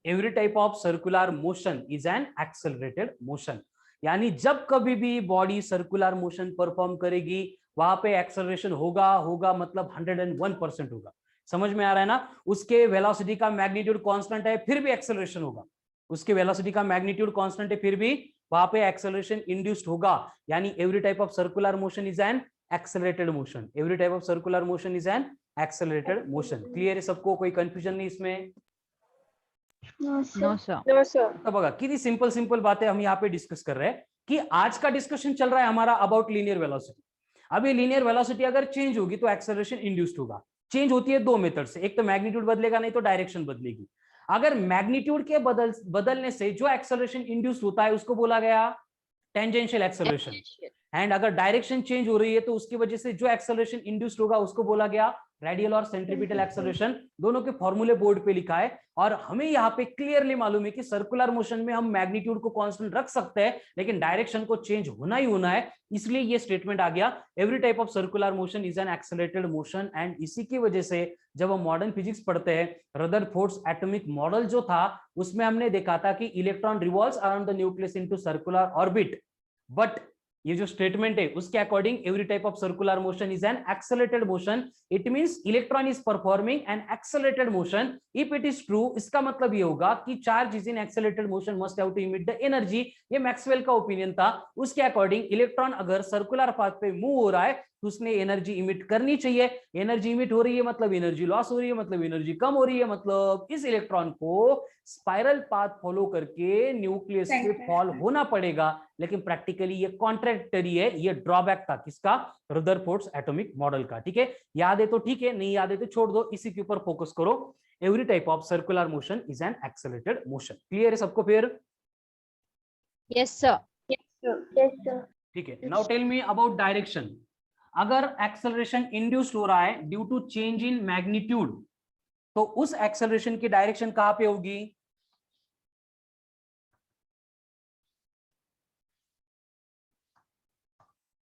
Every type of circular motion is an accelerated motion, यानी जब कभी भी बॉडी सर्कुलर मोशन परफॉर्म करेगी वहां पे एक्सेलरेशन होगा, होगा मतलब 101% होगा. समझ में आ रहा है ना? उसके वेलोसिटी का मैग्नीट्यूड कांस्टेंट है फिर भी एक्सेलरेशन होगा. उसके वेलोसिटी का मैग्नीट्यूड कांस्टेंट है फिर भी वहां पे एक्सेलरेशन इंड्यूस्ड होगा. यानी every type of circular motion is an accelerated motion. Every type of circular motion is an accelerated motion. Clear है सबको? कोई कंफ्यूजन नहीं इसमें? No, No, sir. sir. No, sir. तो बघा किती सिंपल सिंपल बातें हम यहाँ पे डिस्कस कर रहे हैं कि आज का डिस्कशन चल रहा है हमारा अबाउट लीनियर वेलोसिटी. अब ये लीनियर वेलोसिटी अगर चेंज होगी तो एक्सेलरेशन इंड्यूस्ड होगा. चेंज होती है दो मेथड से, एक तो मैग्नीट्यूड बदलेगा नहीं तो डायरेक्शन बदलेगी. अगर मैग्नीट्यूड के बदलने से जो एक्सेलरेशन इंड्यूस्ड होता है उसको बोला गया टेंजेंशियल एक्सेलरेशन. एंड अगर डायरेक्शन चेंज हो रही है तो उसकी वजह से जो एक्सेलरेशन इंड्यूस्ड होगा उसको बोला गया रेडियल और सेंट्रीपिटल एक्सेलरेशन. दोनों के फॉर्मूले बोर्ड पे लिखा है और हमें यहाँ पे क्लियरली मालूम है कि सर्कुलर मोशन में हम मैग्नीट्यूड को कांस्टेंट रख सकते हैं लेकिन डायरेक्शन को चेंज होना ही होना है. इसलिए ये स्टेटमेंट आ गया every type of circular motion is an accelerated motion. And इसी की वजह से जब हम मॉडर्न फिजिक्स पढ़ते हैं, रदरफोर्ड्स एटॉमिक मॉडल जो था उसमें हमने देखा था कि electron revolves around the nucleus into circular orbit. But ये जो स्टेटमेंट है उसके according every type of circular motion is an accelerated motion. It means electron is performing an accelerated motion. If it is true, इसका मतलब ये होगा कि charge is in accelerated motion must have to emit the energy. ये Maxwell का opinion था. उसके according electron अगर सर्कुलर पाथ पे मूव हो रहा है तो उसने एनर्जी इमिट करनी चाहिए. एनर्जी इमिट हो रही है मतलब एनर्जी लॉस हो रही है, मतलब एनर्जी कम हो रही है, मतलब इस इलेक्ट्रॉन को स्पाइरल पाथ फॉलो करके न्यूक्लियस पे फॉल होना पड़ेगा. लेकिन प्रैक्टिकली ये कॉन्ट्रैक्टरी है. ये ड्रॉबैक था किसका? रदरफोर्ड्स एटॉमिक मॉडल का. ठीक है, याद है तो ठीक है, नहीं याद है तो छोड़ दो, इसी के ऊपर फोकस करो. Every type of circular motion is an accelerated motion. Clear है सबको? फिर Yes, sir. Yes, sir. Yes, sir. ठीक है. Now tell me about direction. अगर एक्सेलरेशन इंड्यूस्ड हो रहा है due to change in magnitude तो उस एक्सेलरेशन की डायरेक्शन कहां पे होगी?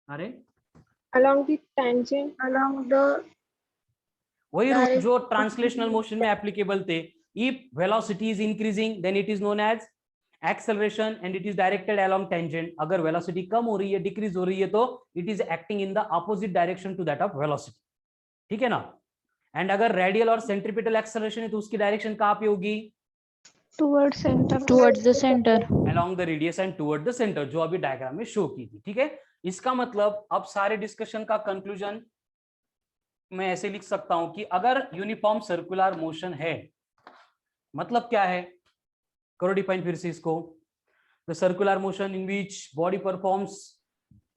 अरे Along the tangent, along the वही रूल direct- जो ट्रांसलेशनल मोशन में एप्लीकेबल थे. If velocity is increasing then it is known as acceleration and it is directed along tangent. अगर वेलोसिटी कम हो रही है, डिक्रीज हो रही है तो it is acting in the opposite direction to that of velocity. ठीक है ना? एंड अगर रेडियल और सेंट्रीपिटल एक्सेलरेशन है तो उसकी डायरेक्शन कहां पे होगी? towards center. Towards the center. Along the radius and toward the centre, जो अभी डायग्राम में शो की थी. ठीक है, इसका मतलब अब सारे डिस्कशन का कंक्लूजन मैं ऐसे लिख सकता हूं कि अगर यूनिफॉर्म सर्कुलर मोशन है मतलब क्या है? करो डिफाइन फिर से इसको. The circular motion in which body performs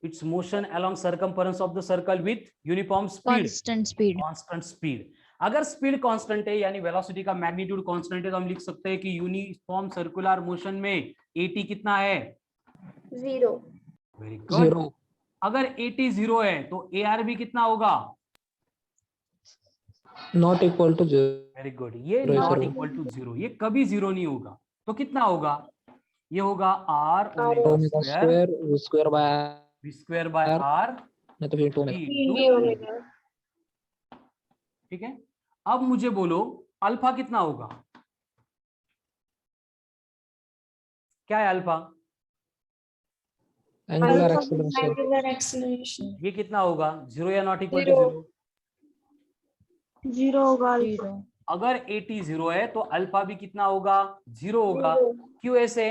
it's motion along circumference of the circle with uniform speed. Constant speed. Constant speed. अगर स्पीड कांस्टेंट है यानी वेलोसिटी का मैग्नीट्यूड कांस्टेंट है तो हम लिख सकते हैं कि यूनिफॉर्म सर्कुलर मोशन में एटी कितना है? 0. Very good. 0. अगर एटी 0 है तो एआर भी कितना होगा? Not equal to 0. Very good. ये Zero, not zero. Equal to 0, ये कभी 0 नहीं होगा. तो कितना होगा? ये होगा R Omega omega square square, V square by V square by R. R. नहीं तो फिर 2 omega. D omega. ठीक है, अब मुझे बोलो अल्फा कितना होगा? क्या है alpha? Angular Alpha acceleration. angular acceleration. ये कितना होगा? 0 या नॉट इक्वल टू 0? 0 होगा. alpha. 0. अगर 80 0 है तो अल्फा भी कितना होगा? 0 होगा. 0. क्यों ऐसे?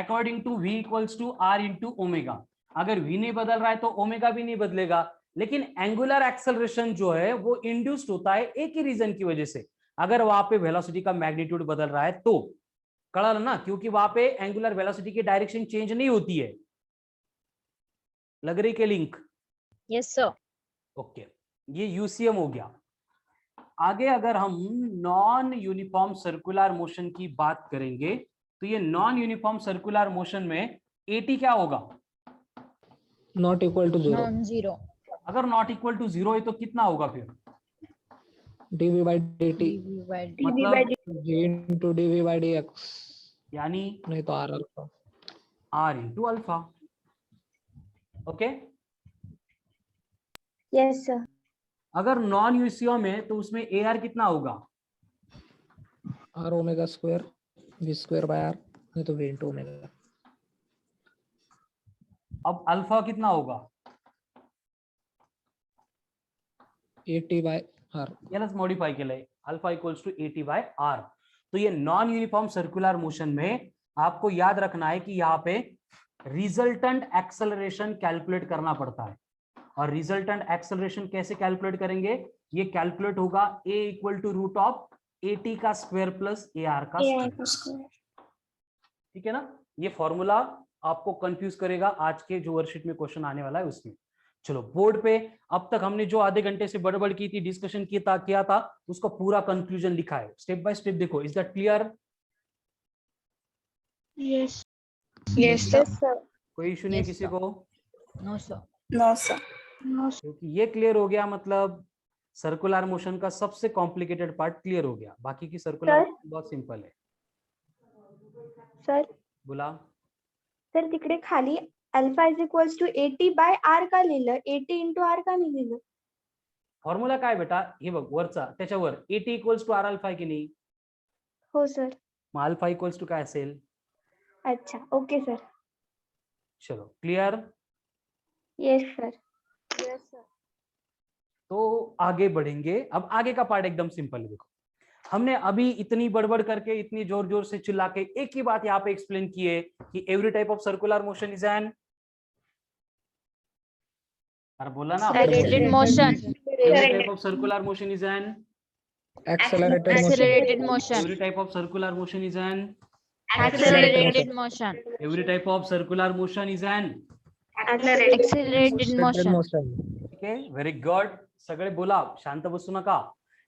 According to v equals to r into omega. अगर v नहीं बदल रहा है तो ओमेगा भी नहीं बदलेगा. लेकिन एंगुलर एक्सेलरेशन जो है वो इंड्यूस्ड होता है एक ही रीजन की वजह से. अगर वहां पे वेलोसिटी का मैग्नीट्यूड बदल रहा है तो कड़ा ना, क्योंकि वहां पे एंगुलर वेलोसिटी की डायरेक्शन चेंज नहीं होती है. लग रही के लिंक? Yes, sir. ओके, ये यूसीएम हो गया. आगे अगर हम नॉन यूनिफॉर्म सर्कुलर मोशन की बात करेंगे तो ये नॉन यूनिफॉर्म सर्कुलर मोशन में एटी क्या होगा? Not equal to 0. Non-zero. अगर नॉट इक्वल टू 0 है तो कितना होगा फिर? dv by dt. dv by dt. मतलब G into dv by dx. यानी नहीं तो R alpha. r into alpha. Okay. Yes sir. अगर नॉन यूसीओ में तो उसमें ए आर कितना होगा? r omega square v square by r, नहीं तो v into ओमेगा। अब अल्फा कितना होगा? at बाय r। यालाच मॉडिफाय केलंय, alpha equals to a t by r. तो ये नॉन यूनिफॉर्म सर्कुलर मोशन में आपको याद रखना है कि यहाँ पे रिजल्टेंट एक्सेलरेशन कैलकुलेट करना पड़ता है। और रिजल्टेंट एक्सेलरेशन कैसे कैलकुलेट करेंगे? ये कैलकुलेट होगा a equal to root of a t का स्क्वायर प्लस ए आर का स्क्वायर। ठीक है ना? ये फॉर्मूला आपको कंफ्यूज करेगा आज के जो वर्कशीट में क्वेश्चन आने वाला है उसमें। चलो बोर्ड पे अब तक हमने जो आधे घंटे से बड़बड़ की थी, डिस्कशन किया था, उसका पूरा कंक्लूजन लिखा है स्टेप बाय स्टेप। देखो, is that clear? Yes Yes, sir. Sir. कोई इशू नहीं Yes, किसी sir. को? No, sir. No sir. क्योंकि ये क्लियर हो गया मतलब सर्कुलर मोशन का सबसे कॉम्प्लिकेटेड पार्ट क्लियर हो गया, बाकी की सर्कुलर सर? बहुत सिंपल है। सर बोला सर तिकडे खाली alpha is equals to 80 by r का लिहिलं, 80 इंटू आर का नाही लिहिलं? फॉर्म्युला काय बेटा? हे बघ वरचा, त्याच्यावर a t equals to r alpha आहे की नाही? हो सर। मग अल्फा इक्वल्स टू काय असेल? अच्छा ओके सर। चलो clear? Yes sir. Yes sir. तो आगे बढ़ेंगे। अब आगे का पार्ट एकदम सिंपल है। देखो, हमने अभी इतनी बड़बड़ करके, इतनी जोर जोर से चिल्ला के एक ही बात यहाँ पे एक्सप्लेन की है कि every type of circular motion is N, अरे बोला ना, Accelerated motion. Every type of circular motion is N, accelerated motion। Accelerated motion. Every type of circular motion is N, Accelerated motion. Every type of circular motion is N. Accelerated Accelerated motion. motion। ठीक है, very good. सगळे बोला, शांत बसू नका।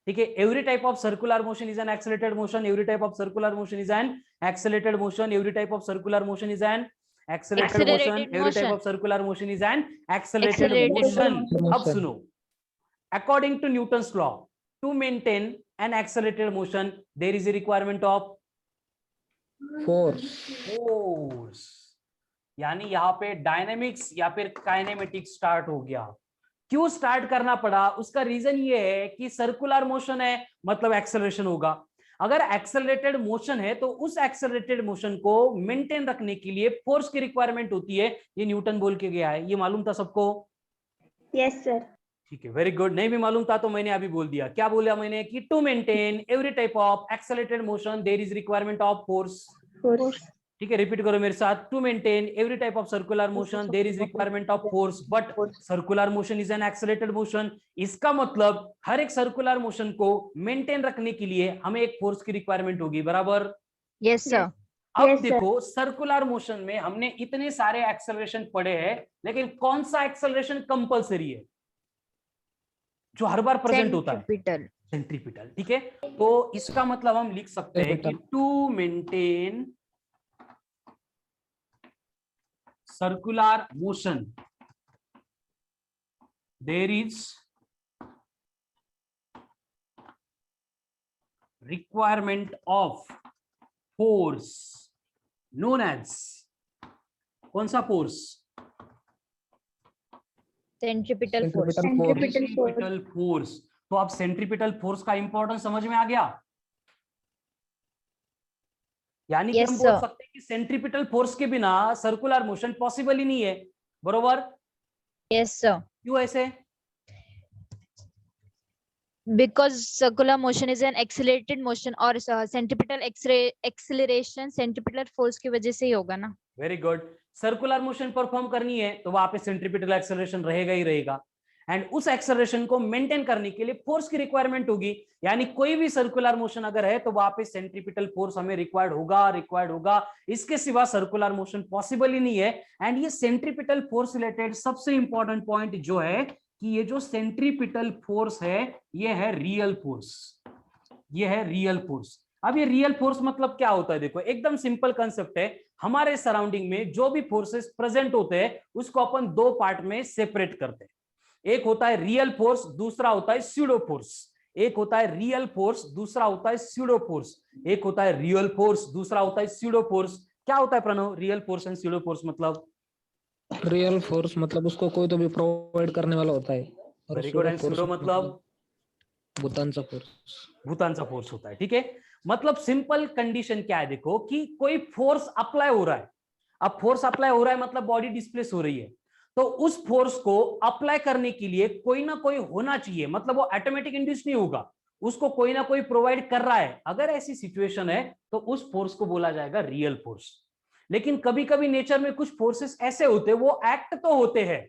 ठीक है, every type of circular motion is an accelerated motion, every type of circular motion is an accelerated motion, every type of circular motion is an accelerated motion, every type of circular motion is an accelerated motion. अब सुनो, according to Newton's law, to maintain an accelerated motion there is a requirement of force. यानी यहाँ पे dynamics या फिर kinematics start हो गया। क्यों स्टार्ट करना पड़ा? उसका रीजन ये है कि सर्कुलर मोशन है मतलब एक्सेलरेशन होगा। अगर एक्सेलरेटेड मोशन है तो उस एक्सेलरेटेड मोशन को मेंटेन रखने के लिए फोर्स की रिक्वायरमेंट होती है। ये न्यूटन बोल के गया है, ये मालूम था सबको? Yes sir. ठीक है, वेरी गुड। नहीं भी मालूम था तो मैंने अभी बोल दिया। क्या बोला मैंने? कि to maintain every type of accelerated motion there is requirement of force. ठीक है, रिपीट करो मेरे साथ। To maintain every type of circular motion there is requirement of force, but circular motion is an accelerated motion. इसका मतलब हर एक circular motion को maintain रखने के लिए हमें एक फोर्स की रिक्वायरमेंट होगी, बराबर? Yes, sir. अब Yes, sir. देखो, सर्कुलर मोशन में हमने इतने सारे एक्सेलरेशन पढ़े हैं, लेकिन कौन सा एक्सेलरेशन कंपलसरी है जो हर बार प्रेजेंट होता है? Centripetal. सेंट्रीपिटल। ठीक है, तो इसका मतलब हम लिख सकते हैं कि to maintain circular motion there is requirement of force known as, कौन सा force? Centripetal force. Centripetal force. तो अब सेंट्रीपिटल फोर्स का इंपॉर्टेंस समझ में आ गया? यानी कि Yes, हम बोल sir. सकते हैं कि सेंट्रीपिटल फोर्स के बिना सर्कुलर मोशन पॉसिबल ही नहीं है, बरोबर? Yes, sir. क्यों ऐसे? Because circular motion is an accelerated motion और centripetal acceleration centripetal force की वजह से ही होगा ना। Very good. Circular motion perform करनी है तो वहां पे सेंट्रीपिटल एक्सेलरेशन रहेगा ही रहेगा, एंड उस एक्सेलरेशन को मेंटेन करने के लिए फोर्स की रिक्वायरमेंट होगी। यानी कोई भी सर्कुलर मोशन अगर है तो वहां पे सेंट्रीपिटल फोर्स हमें रिक्वायर्ड होगा। इसके सिवा सर्कुलर मोशन पॉसिबल ही नहीं है। एंड ये सेंट्रीपिटल फोर्स रिलेटेड सबसे इंपॉर्टेंट पॉइंट जो है कि ये जो सेंट्रीपिटल फोर्स है ये है रियल फोर्स। ये है रियल फोर्स। अब ये रियल फोर्स मतलब क्या होता है? देखो, एकदम सिंपल कंसेप्ट है। हमारे सराउंडिंग में जो भी फोर्सेस प्रेजेंट होते हैं उसको अपन दो पार्ट में सेपरेट करते हैं। एक होता है रियल फोर्स, दूसरा होता है स्यूडो फोर्स। एक होता है रियल फोर्स, दूसरा होता है स्यूडो फोर्स। एक होता है रियल फोर्स, दूसरा होता है स्यूडो फोर्स। क्या होता है Pranav real force and pseudo force मतलब? रियल फोर्स मतलब उसको कोई तो भी प्रोवाइड करने वाला होता है। और very good. And pseudo pseudo force मतलब भूतांचा फोर्स। भूतांचा फोर्स होता है। ठीक है, मतलब सिंपल कंडीशन क्या है, देखो कि कोई फोर्स अप्लाई हो रहा है। अब फोर्स अप्लाई हो रहा है मतलब बॉडी डिस्प्लेस हो रही है, तो उस फोर्स को अप्लाई करने के लिए कोई ना कोई होना चाहिए, मतलब वो ऑटोमेटिक इंड्यूस नहीं होगा, उसको कोई ना कोई प्रोवाइड कर रहा है। अगर ऐसी सिचुएशन है तो उस फोर्स को बोला जाएगा रियल फोर्स। लेकिन कभी कभी नेचर में कुछ फोर्सेस ऐसे होते हैं, वो एक्ट तो होते हैं,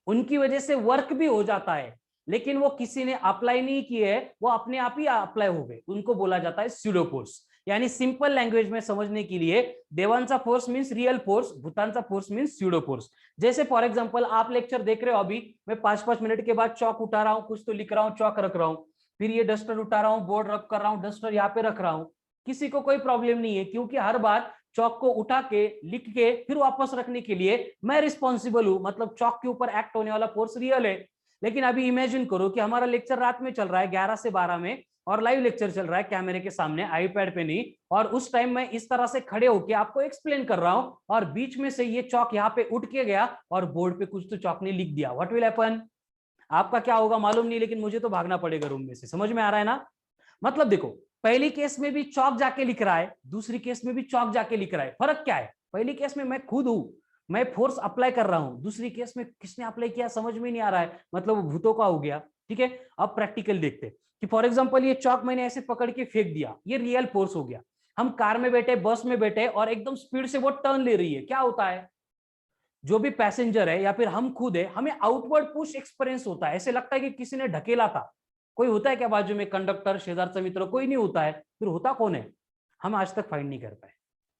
उनकी वजह से वर्क भी हो जाता है, लेकिन वो किसी ने अप्लाई नहीं किए है, वो अपने आप ही अप्लाई हो गए, उनको बोला जाता है स्यूडो फोर्स। यानी सिंपल लैंग्वेज में समझने के लिए, देवांचा फोर्स मींस रियल फोर्स, भूतांचा फोर्स मींस स्यूडो फोर्स। जैसे फॉर एग्जांपल आप लेक्चर देख रहे हो, अभी मैं 5-5 मिनट के बाद चौक उठा रहा हूं, कुछ तो लिख रहा हूं, चौक रख रहा हूं, फिर ये डस्टर उठा रहा हूं, बोर्ड रब कर रहा हूं, डस्टर यहाँ पे रख रहा हूं, किसी को कोई प्रॉब्लम नहीं है, क्योंकि हर बार चौक को उठा के लिख के फिर वापस रखने के लिए मैं रिस्पॉन्सिबल हूं, मतलब चौक के ऊपर एक्ट होने वाला फोर्स रियल है। लेकिन अभी इमेजिन करो कि हमारा लेक्चर रात में चल रहा है 11 से 12 में, और लाइव लेक्चर चल रहा है कैमरे के सामने, आईपैड पे नहीं, और उस टाइम मैं इस तरह से खड़े होके आपको एक्सप्लेन कर रहा हूं, और बीच में से ये चौक यहाँ पे उठ के गया और बोर्ड पे कुछ तो चौक ने लिख दिया, व्हाट विल हैपन? आपका क्या होगा मालूम नहीं, लेकिन मुझे तो भागना पड़ेगा रूम में से। समझ में आ रहा है ना? मतलब देखो, पहली केस में भी चौक जाके लिख रहा है, दूसरी केस में भी चौक जाके लिख रहा है, फर्क क्या है? पहली केस में मैं खुद हूं, मैं फोर्स अप्लाई कर रहा हूं, दूसरी केस में किसने अप्लाई किया समझ में नहीं आ रहा है, मतलब वो भूतों का हो गया। ठीक है, अब प्रैक्टिकल देखते कि फॉर एग्जांपल ये चौक मैंने ऐसे पकड़ के फेंक दिया, ये रियल फोर्स हो गया। हम कार में बैठे, बस में बैठे, और एकदम स्पीड से वो टर्न ले रही है, क्या होता है? जो भी पैसेंजर है या फिर हम खुद है, हमें आउटवर्ड पुश एक्सपीरियंस होता है, ऐसे लगता है कि किसी ने ढकेला था। कोई होता है क्या बाजू में? कंडक्टर, शेजारचा मित्र, कोई नहीं होता है। फिर होता कौन है? हम आज तक फाइंड नहीं कर पाए।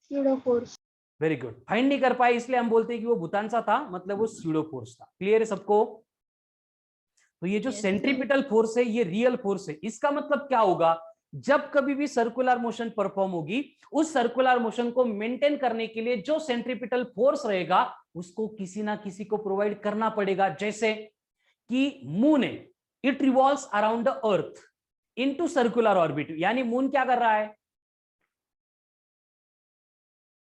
Pseudo force. Very good, find नहीं कर पाए, इसलिए हम बोलते हैं कि वो भूतांचा था, मतलब वो स्यूडो फोर्स था। क्लियर है सबको? तो ये जो Yes, sir. सेंट्रीपिटल फोर्स है ये रियल फोर्स है। इसका मतलब क्या होगा? जब कभी भी सर्कुलर मोशन परफॉर्म होगी, उस सर्कुलर मोशन को मेंटेन करने के लिए जो सेंट्रीपिटल फोर्स रहेगा, उसको किसी ना किसी को प्रोवाइड करना पड़ेगा। जैसे कि मून है, it revolves around the earth into circular orbit, यानी मून क्या कर रहा है?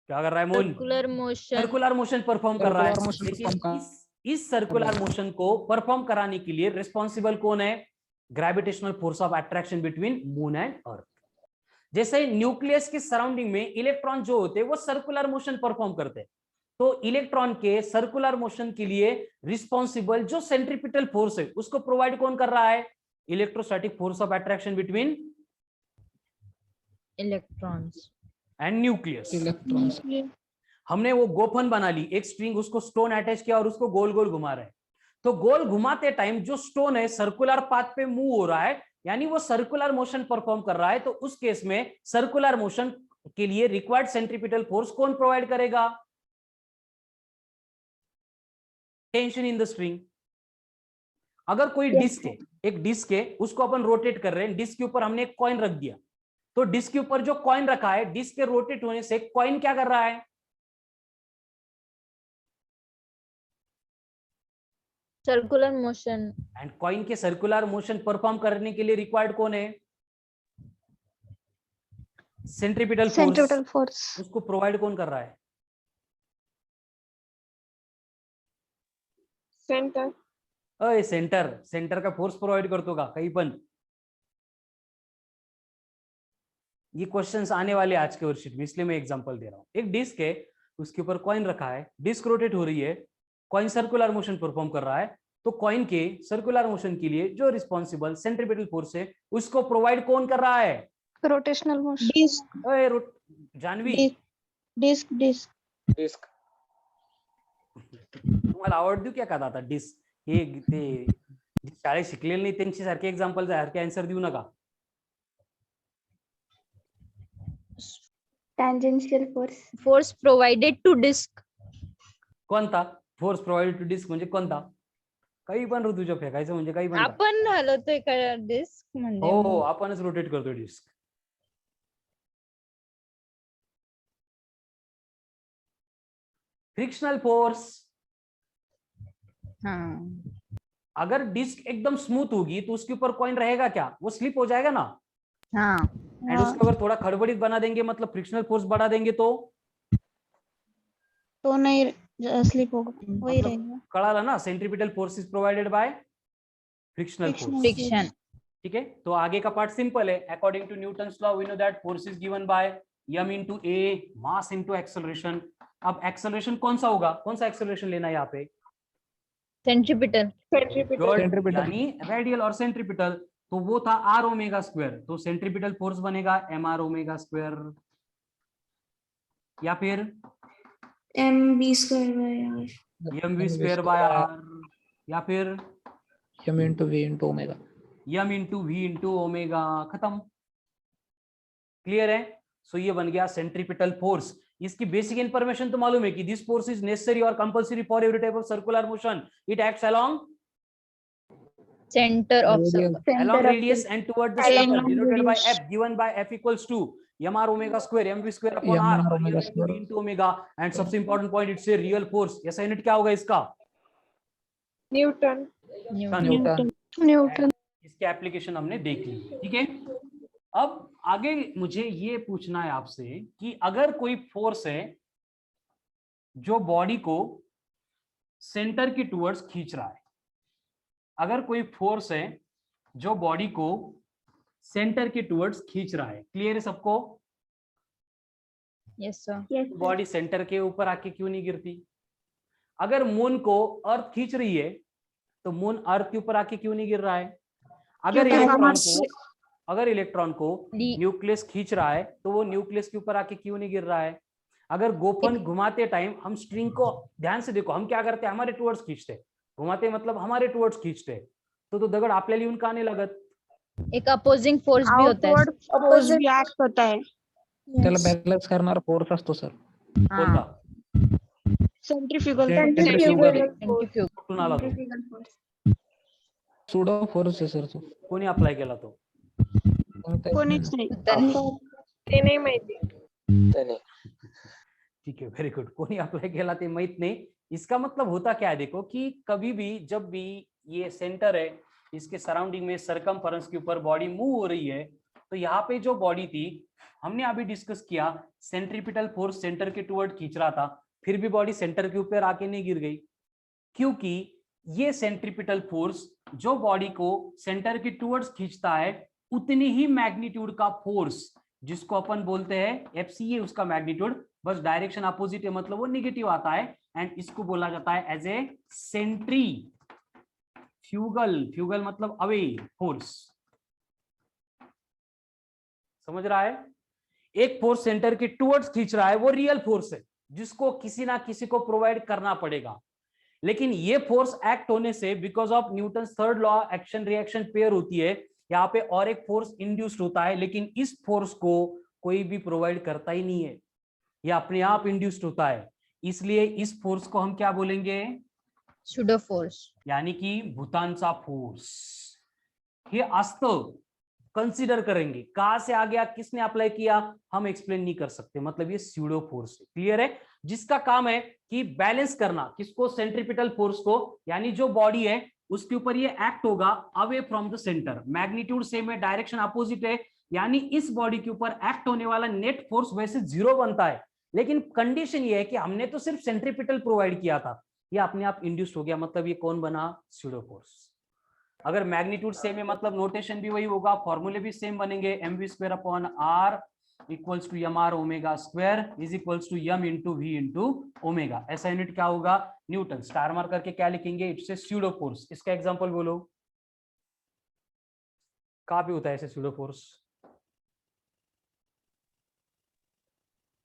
क्या कर रहा है moon? Circular motion. Circular motion perform कर रहा है। Circular motion लेकिन perform कर- इस सर्कुलर मोशन को परफॉर्म कराने के लिए रिस्पॉन्सिबल कौन है? Gravitational force of attraction between moon and earth. जैसे न्यूक्लियस के सराउंडिंग में इलेक्ट्रॉन जो होते हैं वो सर्कुलर मोशन परफॉर्म करते हैं, तो इलेक्ट्रॉन के सर्कुलर मोशन के लिए रिस्पॉन्सिबल जो सेंट्रीपिटल फोर्स है उसको प्रोवाइड कौन कर रहा है? Electrostatic force of attraction between Electrons. And nucleus. Electrons. हमने वो गोफन बना ली, एक स्ट्रिंग, उसको स्टोन अटैच किया और उसको गोल गोल घुमा रहे हैं, तो गोल घुमाते टाइम जो स्टोन है सर्कुलर पाथ पे मूव हो रहा है, यानी वो सर्कुलर मोशन परफॉर्म कर रहा है। तो उस केस में सर्कुलर मोशन के लिए रिक्वायर्ड सेंट्रीपिटल फोर्स कौन प्रोवाइड करेगा? Tension in the string. अगर कोई डिस्क है, एक डिस्क है, उसको अपन रोटेट कर रहे हैं, डिस्क के ऊपर हमने एक कॉइन रख दिया, तो डिस्क के ऊपर जो कॉइन रखा है, डिस्क के रोटेट होने से कॉइन क्या कर रहा है? Circular motion. एंड कॉइन के सर्कुलर मोशन परफॉर्म करने के लिए रिक्वायर्ड कौन है? Centripetal centripetal force. फोर्स। उसको प्रोवाइड कौन कर रहा है? सेंटर। अय सेंटर, सेंटर का फोर्स प्रोवाइड करतो का काही पण? ये क्वेश्चंस आने वाले आज के वर्कशीट में, इसलिए मैं एग्जांपल दे रहा हूं। एक डिस्क है, उसके ऊपर कॉइन रखा है, डिस्क रोटेट हो रही है, कॉइन सर्कुलर मोशन परफॉर्म कर रहा है, तो कॉइन के सर्कुलर मोशन के लिए जो रिस्पॉन्सिबल सेंट्रीपिटल फोर्स है उसको प्रोवाइड कौन कर रहा है? Rotational motion. डिस्क। अय जानवी, डिस्क। डिस्क। डिस्क। तुम्हाला आवडतो क्या का आता डिस्क? हे ते शाळेत शिकलेले नाही त्यांची सारखे एक्झाम्पल सारखे आन्सर देऊ नका। Tangential force. Force provided to disk. कोणता फोर्स प्रोवाइड टू डिस्क म्हणजे कोणता? काही पण ऋतूच्या फेकायचं म्हणजे काही पण. आपण हलवतोय का डिस्क म्हणजे हो, आपणच रोटेट करतो डिस्क. Frictional force. हाँ. अगर डिस्क एकदम स्मूथ होगी तो उसके ऊपर कॉइन रहेगा क्या? वो स्लिप हो जाएगा ना। हाँ. एंड उसको अगर थोड़ा खड़बड़ित बना देंगे, मतलब फ्रिक्शनल फोर्स बढ़ा देंगे तो तो नहीं स्लिप होगा वही मतलब रहेगा कळालं ना, centripetal force is provided by frictional force. Friction. ठीक है, तो आगे का पार्ट सिंपल है। According to Newton's law we know that force is given by m into a mass into acceleration. अब एक्सेलरेशन कौन सा होगा, कौन सा एक्सेलरेशन लेना है यहाँ पे? सेंट्रीपिटल। Good, Centripetal. यानी रेडियल और सेंट्रीपिटल, तो वो था r ओमेगा स्क्वायर, तो सेंट्रीपिटल फोर्स बनेगा mr ओमेगा स्क्वायर, या फिर mv square by r, mv square by r, या फिर m into v into omega। m into v into omega. खत्म, क्लियर है? सो ये बन गया सेंट्रीपिटल फोर्स। इसकी बेसिक इंफॉर्मेशन तो मालूम है कि दिस फोर्स इज नेसेसरी और compulsory for every type of circular motion. It acts along centre of Radial. along radius and toward the circle, denoted by f, given by f equals to mr omega square mv square upon r, mr or omega m into square। v into omega। and सबसे important point, it's a real force। ऐसा unit क्या होगा इसका? Newton. Newton. Newton. इसके application हमने देख ली, ठीक है। अब आगे मुझे ये पूछना है आपसे कि अगर कोई फोर्स है जो बॉडी को सेंटर की टुवर्ड्स खींच रहा है, अगर कोई फोर्स है जो बॉडी को सेंटर के टुवर्ड्स खींच रहा है, क्लियर है सबको? Yes sir. बॉडी सेंटर के ऊपर आके क्यों नहीं गिरती? अगर मून को अर्थ खींच रही है तो मून अर्थ के ऊपर आके क्यों नहीं गिर रहा है? अगर इलेक्ट्रॉन को न्यूक्लियस खींच रहा है तो वो न्यूक्लियस के ऊपर आके क्यों नहीं गिर रहा है? अगर गोफन घुमाते टाइम हम स्ट्रिंग को ध्यान से देखो, हम क्या करते हैं, हमारे टुवर्ड्स खींचते, घुमाते मतलब हमारे टुवर्ड्स खींचते, तो दगड आपल्याला येऊन का नाही लागत? एक अपोजिंग फोर्स भी होता है। फोर्स भी एक्ट होता है। त्याला बॅलन्स करणारा फोर्स असतो सर। कोणता? Centrifugal centrifugal. कुठून आला तो? सुडो फोर्स आहे सर तो। कोणी अप्लाय केला तो? कोणीच नाही, त्यांनी ते नाही माहिती। ठीक है, वेरी गुड। कोणी अप्लाई केला ते माहित नहीं। इसका मतलब होता क्या है, देखो कि कभी भी जब भी ये सेंटर है, इसके सराउंडिंग में सरकमफेरेंस के ऊपर बॉडी मूव हो रही है, तो यहाँ पे जो बॉडी थी, हमने अभी डिस्कस किया, सेंट्रीपिटल फोर्स सेंटर के टुवर्ड खींच रहा था, फिर भी बॉडी सेंटर के ऊपर आके नहीं गिर गई, क्योंकि ये सेंट्रीपिटल फोर्स जो बॉडी को सेंटर के टुवर्ड्स खींचता है, उतनी ही मैग्नीट्यूड का फोर्स, जिसको अपन बोलते हैं एफसी, उसका मैग्नीट्यूड, बस डायरेक्शन अपोजिट है, मतलब वो निगेटिव आता है, एंड इसको बोला जाता है एज ए सेंट्रीफ्यूगल। फ्यूगल मतलब अवे फोर्स। समझ रहा है? एक फोर्स सेंटर के टुवर्ड्स खींच रहा है, वो रियल फोर्स है जिसको किसी ना किसी को प्रोवाइड करना पड़ेगा। लेकिन ये फोर्स एक्ट होने से, because of Newton's third law, action reaction pair होती है, यहाँ पे और एक फोर्स इंड्यूस्ड होता है, लेकिन इस फोर्स को कोई भी प्रोवाइड करता ही नहीं है, ये अपने आप इंड्यूस्ड होता है। इसलिए इस फोर्स को हम क्या बोलेंगे? सुडो फोर्स, यानी कि भूतांचा फोर्स। हे असतं, कंसीडर करेंगे, कहां से आ गया, किसने अप्लाई किया, हम एक्सप्लेन नहीं कर सकते, मतलब ये स्यूडो फोर्स है। क्लियर है? जिसका काम है कि बैलेंस करना, किसको? सेंट्रीपिटल फोर्स को, यानी जो बॉडी है उसके ऊपर ये एक्ट होगा away from the centre, magnitude same है, डायरेक्शन अपोजिट है, यानी इस बॉडी के ऊपर एक्ट होने वाला नेट फोर्स वैसे 0 बनता है, लेकिन कंडीशन ये है कि हमने तो सिर्फ सेंट्रीपिटल प्रोवाइड किया था, ये अपने आप इंड्यूस्ड हो गया, मतलब ये कौन बना? Pseudo force. अगर मैग्नीट्यूड सेम है मतलब नोटेशन भी वही होगा, फॉर्मूले भी सेम बनेंगे, mv square upon r equals to mr omega square is equals to m into v into omega. ऐसा यूनिट क्या होगा? न्यूटन। स्टार मार्क करके क्या लिखेंगे? It's a pseudo force. इसका एग्जांपल बोलो, कहां पे होता है ऐसे स्यूडो फोर्स?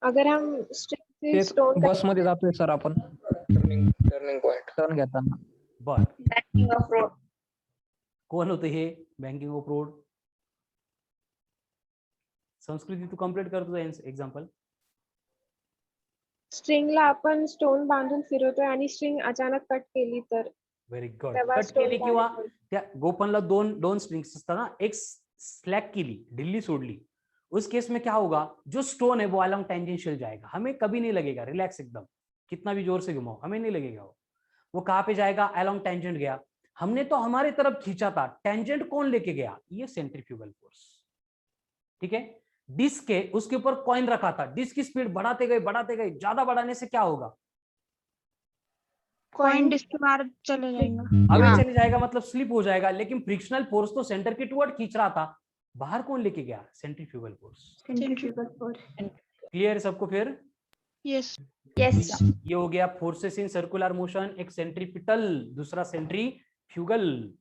अगर हम स्ट्रिंग से स्टोन बस मध्ये जातोय सर आपण, टर्निंग पॉइंट टर्न घेताना। बर, बँकिंग ऑफ रोड, कोण होते हे बँकिंग ऑफ रोड? संस्कृती तू कंप्लीट कर तुझं एक्झाम्पल। स्ट्रिंगला आपण स्टोन बांधून फिरवतोय आणि स्ट्रिंग अचानक कट केली तर व्हेरी गुड। तेव्हा कट केली stone किंवा बांधून. त्या गोपनला दोन स्ट्रिंग्स असतात ना, एक स्लॅक केली, ढिल्ली सोडली, उस केस में क्या होगा? जो स्टोन है वो अलॉन्ग टेंजेंशियल जाएगा, हमें कभी नहीं लगेगा, रिलैक्स एकदम, कितना भी जोर से घुमाओ हमें नहीं लगेगा। वो कहां पे जाएगा? अलॉन्ग टेंजेंट गया, हमने तो हमारे तरफ खींचा था, टेंजेंट कौन लेके गया? ये सेंट्रीफ्यूगल फोर्स। ठीक है? डिस्क के उसके ऊपर कॉइन रखा था, डिस्क की स्पीड बढ़ाते गए, ज्यादा बढ़ाने से क्या होगा? कॉइन डिस्क के बाहर चले जाएगा। अवे हाँ। चले जाएगा मतलब स्लिप हो जाएगा, लेकिन फ्रिक्शनल फोर्स तो सेंटर के टुवर्ड खींच रहा था, बाहर कौन लेके गया? Centrifugal force. Centrifugal force. Clear है सबको? फिर यस। यस। ये हो गया फोर्सेस इन सर्कुलर मोशन, एक सेंट्रीपिटल दूसरा सेंट्रीफ्यूगल,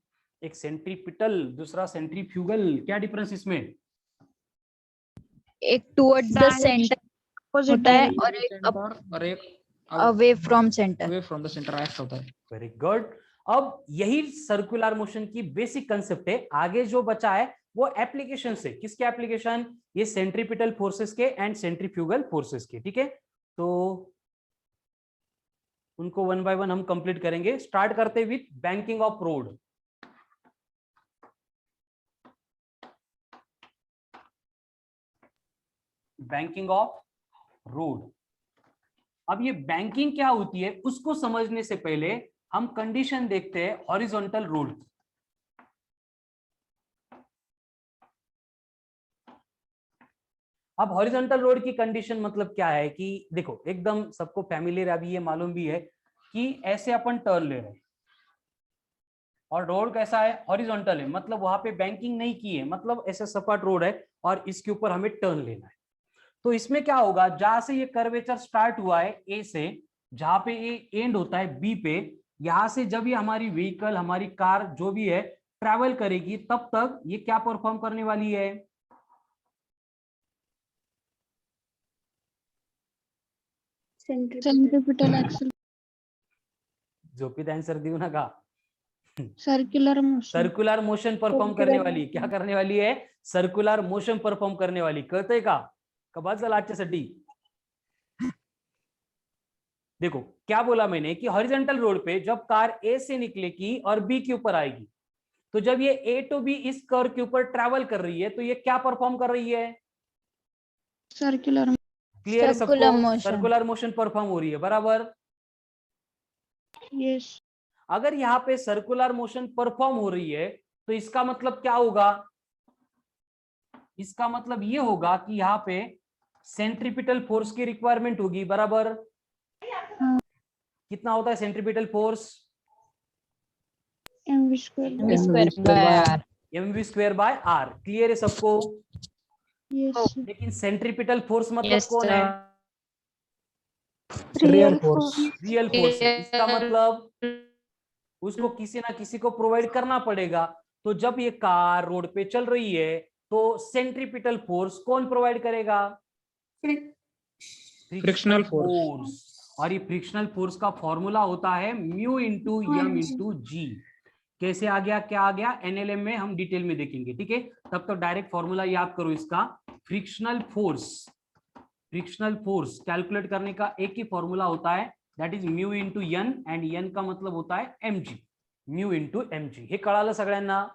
एक सेंट्रीपिटल दूसरा सेंट्रीफ्यूगल। क्या डिफरेंस इसमें? एक टुवर्ड्स द सेंटर होता है और एक और एक away from centre. Away from the centre act होता है। Very good. अब यही सर्कुलर मोशन की बेसिक कंसेप्ट है। आगे जो बचा है वो एप्लीकेशन से। किसके एप्लीकेशन? ये सेंट्रीपिटल फोर्सेस के एंड सेंट्रीफ्यूगल फोर्सेस के। ठीक है, तो उनको वन बाय वन हम कंप्लीट करेंगे। स्टार्ट करते with banking of road. Banking of road. अब ये बैंकिंग क्या होती है उसको समझने से पहले हम कंडीशन देखते हैं हॉरिजॉन्टल रोड। अब हॉरिजॉन्टल रोड की कंडीशन मतलब क्या है कि देखो एकदम सबको फैमिलियर, अभी ये मालूम भी है कि ऐसे अपन टर्न ले रहे हैं और रोड कैसा है? हॉरिजॉन्टल है, मतलब वहां पे बैंकिंग नहीं की है, मतलब ऐसे सपाट रोड है और इसके ऊपर हमें टर्न लेना है। तो इसमें क्या होगा, जहां से ये कर्वेचर स्टार्ट हुआ है ए से, जहां पे ये एंड होता है बी पे, यहां से जब ये हमारी व्हीकल, हमारी कार जो भी है ट्रैवल करेगी, तब तक ये क्या परफॉर्म करने वाली है? सेंट्रीपिटल एक्सल झोपीत आंसर देऊ नका। Circular motion. Circular motion perform करने वाली। क्या करने वाली है? सर्कुलर मोशन परफॉर्म करने वाली। कळतंय का? कबाल आजच्यासाठी देखो क्या बोला मैंने कि हॉरिजॉन्टल रोड पे जब कार ए से निकलेगी और बी के ऊपर आएगी, तो जब ये ए टू बी इस कर्व के ऊपर ट्रैवल कर रही है, तो ये क्या परफॉर्म कर रही है? सर्कुलर। क्लियर है सर्कुलर सबको? मोशन। सर्कुलर मोशन परफॉर्म हो रही है, बराबर। यस। अगर यहाँ पे सर्कुलर मोशन परफॉर्म हो रही है तो इसका मतलब क्या होगा? इसका मतलब ये होगा कि यहाँ पे सेंट्रीपिटल फोर्स की रिक्वायरमेंट होगी, बराबर। कितना होता है centripetal force? mv square. mv square by r. Clear है सबको? यस। लेकिन सेंट्रीपिटल फोर्स मतलब कौन है? Real force. रियल फोर्स है। इसका मतलब उसको किसी ना किसी को प्रोवाइड करना पड़ेगा। तो जब ये कार रोड पे चल रही है तो सेंट्रीपिटल फोर्स कौन प्रोवाइड करेगा? Frictional force. और ये फ्रिक्शनल फोर्स का फॉर्मूला होता है म्यू इंटू एम इंटू जी। कैसे आ गया, क्या आ गया? एनएलएम में हम डिटेल में देखेंगे, ठीक है? तब तो डायरेक्ट फॉर्मूला याद करो इसका। फ्रिक्शनल फोर्स कैलकुलेट करने का एक ही फॉर्मूला होता है, that is mu into N, and N का मतलब होता है mg। Mu into mg। हे कळालं सगळ्यांना?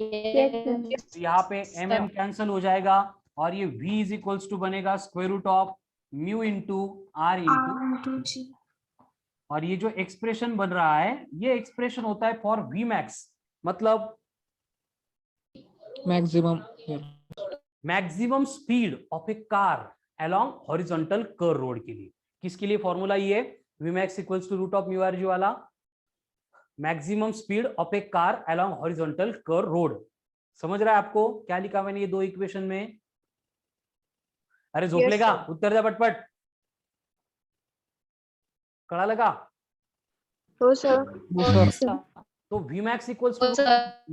यहाँ पे mm कैंसिल हो जाएगा और ये v इज इक्वल्स टू बनेगा square root of mu into r into g। और ये जो एक्सप्रेशन बन रहा है, ये एक्सप्रेशन होता है फॉर v मैक्स, मतलब maximum speed of a car along horizontal curve road के लिए। किसके लिए फॉर्मूला ये? v max equals to root of mu are G वाला। Maximum speed of a car along horizontal curve road. समझ रहा है आपको क्या लिखा मैंने ये दो इक्वेशन में? अरे झोपलेगा, उत्तर द्या पटपट। कळालं का? हो सर। तो v max equals to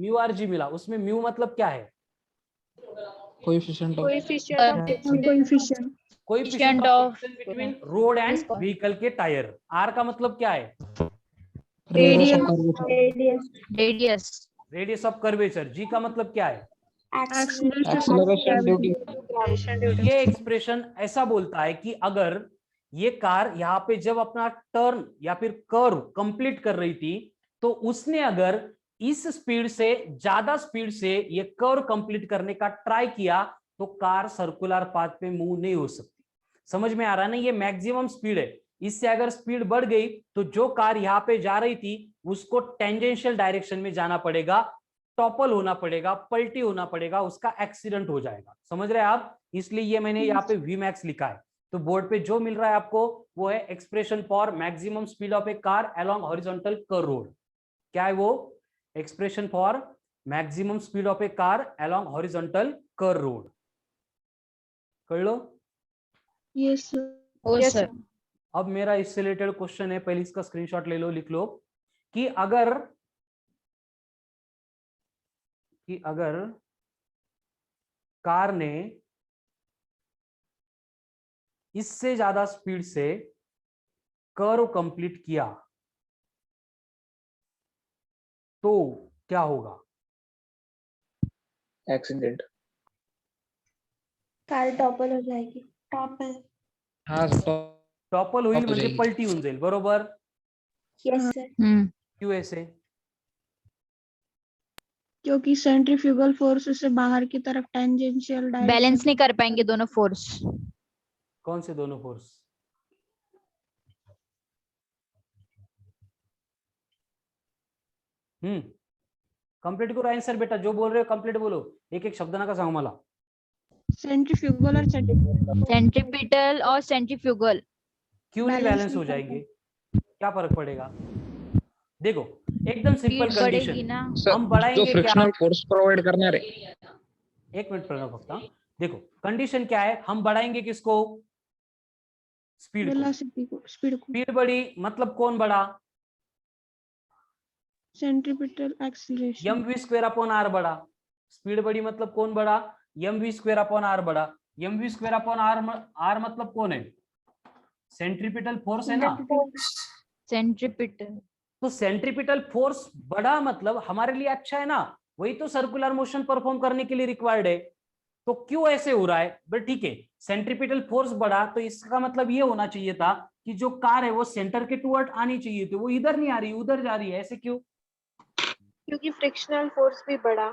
mu are g मिला। उसमें म्यू मतलब क्या है? Coefficient of between road and vehicle के टायर। आर का मतलब क्या है? Radius of curvature. जी का मतलब क्या है? एक्सेलरेशन ड्यू ये एक्सप्रेशन ऐसा बोलता है कि अगर ये कार यहाँ पे जब अपना टर्न या फिर कर्व कंप्लीट कर रही थी, तो उसने अगर इस स्पीड से ज्यादा स्पीड से ये कर्व कंप्लीट करने का ट्राई किया, तो कार सर्कुलर पाथ पे मूव नहीं हो सकती। समझ में आ रहा है ना? ये मैक्सिमम स्पीड है। इससे अगर स्पीड बढ़ गई तो जो कार यहाँ पे जा रही थी उसको टेंजेंशियल डायरेक्शन में जाना पड़ेगा, टॉपल होना पड़ेगा, पलटी होना पड़ेगा, उसका एक्सीडेंट हो जाएगा। समझ रहे हैं आप? इसलिए ये मैंने यहाँ पे वी मैक्स लिखा है। तो बोर्ड पे जो मिल रहा है आपको वो है expression for maximum speed of a car along horizontal curve road. क्या है वो? Expression for maximum speed of a car along horizontal curve road. कर लो। यस ओ Yes, सर। अब मेरा इससे रिलेटेड क्वेश्चन है, पहले इसका स्क्रीनशॉट ले लो, लिख लो कि अगर कार ने इससे ज्यादा स्पीड से कर्व कंप्लीट किया तो क्या होगा? एक्सीडेंट। कार टॉपल हो जाएगी। टॉपल। हाँ टॉपल होईल हो म्हणजे जाएगी। पलटी होऊन जाईल, बरोबर? Yes sir. क्यों ऐसे? क्योंकि सेंट्रीफ्यूगल फोर्स से बाहर की तरफ टेंजेंशियल बैलेंस नहीं कर पाएंगे दोनों फोर्स। कौन से दोनों फोर्स? कंप्लीट करो आंसर बेटा, जो बोल रहे हो कंप्लीट बोलो, एक एक शब्द नका सांगू मला। सेंट्रीफ्यूगल और सेंट्रीपिटल और सेंट्रीफ्यूगल क्यों नहीं बैलेंस हो जाएंगे? क्या फर्क पड़ेगा? देखो एकदम सिंपल स्पीड बढ़ेगी कंडीशन, ना। हम जो बढ़ाएंगे क्या? फ्रिक्शनल फोर्स प्रोवाइड करणार आहे। एक मिनट प्रणव फक्त, देखो कंडीशन क्या है, हम बढ़ाएंगे किसको? स्पीड को। वेलोसिटी को, स्पीड को। स्पीड बढ़ी मतलब कौन बढ़ा? Centripetal acceleration. mv square upon r बढ़ा। स्पीड बढ़ी मतलब कौन बढ़ा? mv स्क्वायर अपॉन आर बढ़ा। mv स्क्वायर अपॉन आर मतलब कौन है? सेंट्रीपिटल फोर्स है ना। सेंट्रीपिटल। तो सेंट्रीपिटल फोर्स बढ़ा मतलब हमारे लिए अच्छा है ना, वही तो सर्कुलर मोशन परफॉर्म करने के लिए रिक्वायर्ड है। तो क्यों ऐसे हो रहा है? बट ठीक है, सेंट्रीपिटल फोर्स बढ़ा तो इसका मतलब ये होना चाहिए था कि जो कार है वो सेंटर के टुवर्ड आनी चाहिए थी, वो इधर नहीं आ रही, उधर जा रही है। ऐसे क्यों? क्योंकि फ्रिक्शनल फोर्स भी बढ़ा।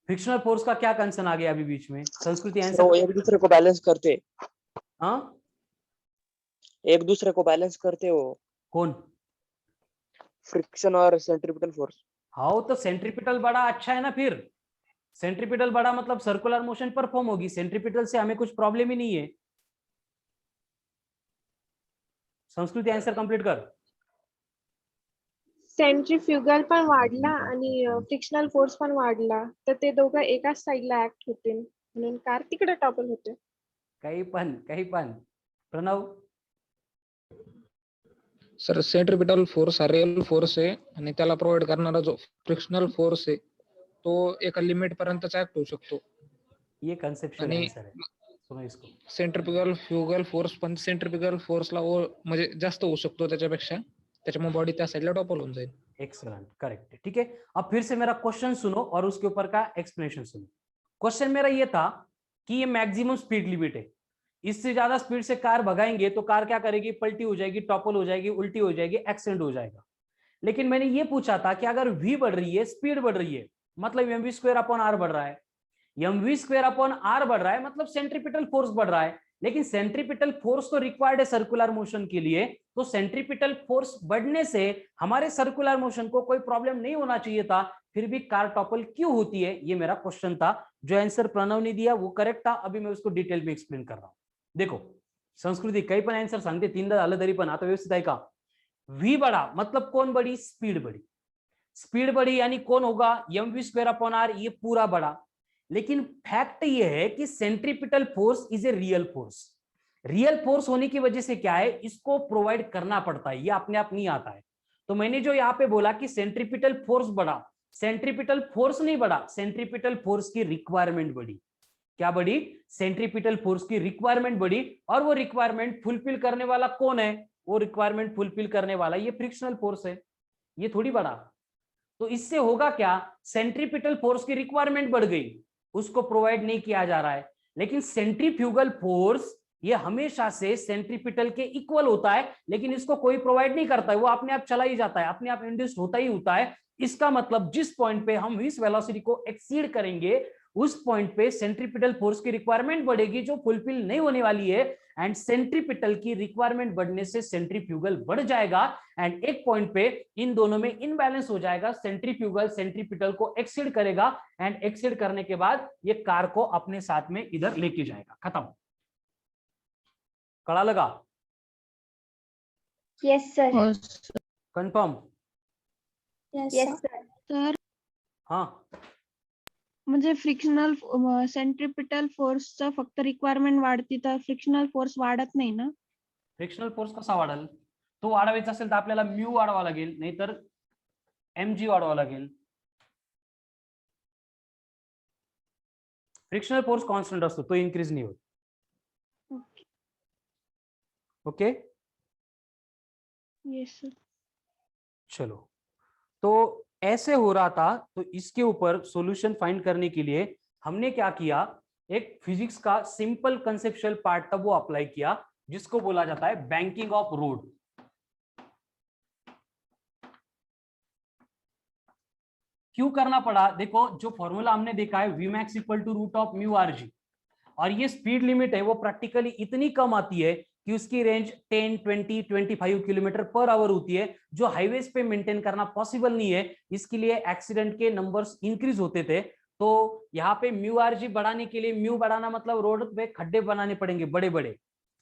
फ्रिक्शनल फोर्स का क्या कंसर्न आ गया अभी बीच में? संस्कृति वो आंसर। एक दूसरे को बैलेंस करते, हाँ एक दूसरे को बैलेंस करते हो, कौन? फ्रिक्शन और सेंट्रीपिटल फोर्स। हाँ तो सेंट्रीपिटल बड़ा अच्छा है ना, फिर सेंट्रीपिटल बड़ा मतलब सर्कुलर मोशन परफॉर्म होगी, सेंट्रीपिटल से हमें कुछ प्रॉब्लम ही नहीं है। संस्कृती आंसर कंप्लीट कर। सेंट्रीफ्युगल पण वाढला आणि फ्रिक्शनल फोर्स पण वाढला, तर ते दोघं एकाच साईडला ऍक्ट होतील, म्हणून कार तिकडे टॉपल होते. काही पण प्रणव। सर सेंट्रीपिटल फोर्स हा रियल फोर्स आहे आणि त्याला प्रोव्हाइड करणारा जो फ्रिक्शनल फोर्स आहे तो एका लिमिट पर्यंतच ऍक्ट होऊ शकतो। ये कंसेप्चुअल आणि आंसर है, सुनो इसको। सेंट्रीपिटल फ्युगल फोर्स पण सेंट्रीपिटल फोर्सला म्हणजे जास्त होऊ शकतो त्याच्यापेक्षा, त्याच्यामुळे बॉडी त्या साइडला टॉपल होऊन जाईल। एक्सलेंट, करेक्ट है। ठीक है, अब फिर से मेरा क्वेश्चन सुनो और उसके ऊपर का एक्सप्लेनेशन सुनो। क्वेश्चन मेरा ये था कि ये मैक्सिमम स्पीड लिमिट है, इससे ज्यादा स्पीड से कार भगाएंगे तो कार क्या करेगी? पलटी हो जाएगी, टॉपल हो जाएगी, उल्टी हो जाएगी, एक्सीडेंट हो जाएगा। लेकिन मैंने ये पूछा था कि अगर v बढ़ रही है, स्पीड बढ़ रही है, मतलब mv स्क्वायर अपॉन आर बढ़ रहा है, mv स्क्वायर अपॉन आर बढ़ रहा है मतलब सेंट्रीपिटल फोर्स बढ़ रहा है। लेकिन सेंट्रीपिटल फोर्स तो रिक्वायर्ड है सर्कुलर मोशन के लिए, तो सेंट्रीपिटल फोर्स बढ़ने से हमारे सर्कुलर मोशन को कोई प्रॉब्लम नहीं होना चाहिए था, फिर भी कार टॉपल क्यों होती है? ये मेरा क्वेश्चन था। जो आंसर प्रणव ने दिया वो करेक्ट था, अभी मैं उसको डिटेल में एक्सप्लेन कर रहा हूं। देखो संस्कृती काही पण आंसर सांगते, तीनदा झालं तरी पण आता व्यवस्थित आहे का? v बढ़ा मतलब कौन बढ़ी? स्पीड बढ़ी। स्पीड बढ़ी यानी कौन होगा? mv स्क्वायर अपॉन आर, ये पूरा बढ़ा। लेकिन फैक्ट ये है कि centripetal force is a real force. Real force होने की वजह से क्या है, इसको प्रोवाइड करना पड़ता है, ये अपने आप नहीं आता है। तो मैंने जो यहाँ पे बोला कि सेंट्रीपिटल फोर्स बढ़ा, सेंट्रीपिटल फोर्स नहीं बढ़ा, सेंट्रीपिटल फोर्स की रिक्वायरमेंट बढ़ी। क्या बढ़ी? सेंट्रीपिटल फोर्स की रिक्वायरमेंट बढ़ी। और वो रिक्वायरमेंट फुलफिल करने वाला कौन है? वो रिक्वायरमेंट फुलफिल करने वाला ये फ्रिक्शनल फोर्स है, ये थोड़ी बढ़ा। तो इससे होगा क्या? सेंट्रीपिटल फोर्स की रिक्वायरमेंट बढ़ गई, उसको प्रोवाइड नहीं किया जा रहा है। लेकिन सेंट्रीफ्यूगल फोर्स ये हमेशा से सेंट्रीपिटल के इक्वल होता है, लेकिन इसको कोई प्रोवाइड नहीं करता है, वो अपने आप चला ही जाता है, अपने आप इंड्यूस होता ही होता है। इसका मतलब जिस पॉइंट पे हम इस वेलोसिटी को एक्सीड करेंगे उस पॉइंट पे सेंट्रीपिटल फोर्स की रिक्वायरमेंट बढ़ेगी जो फुलफिल नहीं होने वाली है, एंड सेंट्रीपिटल की रिक्वायरमेंट बढ़ने से सेंट्रीफ्यूगल बढ़ जाएगा, एंड एक पॉइंट पे इन दोनों में इनबैलेंस हो जाएगा, सेंट्रीफ्यूगल सेंट्रीपिटल को एक्सीड करेगा, एंड एक्सीड करने के बाद ये कार को अपने साथ में इधर लेके जाएगा। खत्म। कळालं का? Yes sir. हो कन्फर्म? Yes sir. सर हा, म्हणजे फ्रिक्शनल सेंट्रिपिटल फोर्सचं फक्त रिक्वायरमेंट वाढती तर फ्रिक्शनल फोर्स वाढत नाही ना? फ्रिक्शनल फोर्स कसा वाढेल? तो वाढवायचा असेल तर आपल्याला म्यू वाढवावा लागेल, नाहीतर mg वाढवावा लागेल. फ्रिक्शनल फोर्स कॉन्स्टंट असतो, तो इन्क्रीज नहीं होता. Okay, yes sir. चलो. तो ऐसे हो रहा था, तो इसके ऊपर सॉल्यूशन फाइंड करने के लिए हमने क्या किया, एक फिजिक्स का सिंपल कंसेप्चुअल पार्ट था वो अप्लाई किया, जिसको बोला जाता है बैंकिंग ऑफ रोड. क्यों करना पड़ा? देखो, जो फॉर्मूला हमने देखा है Vmax equal to root of mu are g, और ये स्पीड लिमिट है वो प्रैक्टिकली इतनी कम आती है कि उसकी रेंज 10, 20, 25 किलोमीटर पर आवर होती है, जो हाईवेज पे मेंटेन करना पॉसिबल नहीं है. इसके लिए एक्सीडेंट के नंबर्स इंक्रीज होते थे. तो यहाँ पे म्यू आर जी बढ़ाने के लिए, म्यू बढ़ाना मतलब रोड पे खड्डे बनाने पड़ेंगे बड़े बड़े,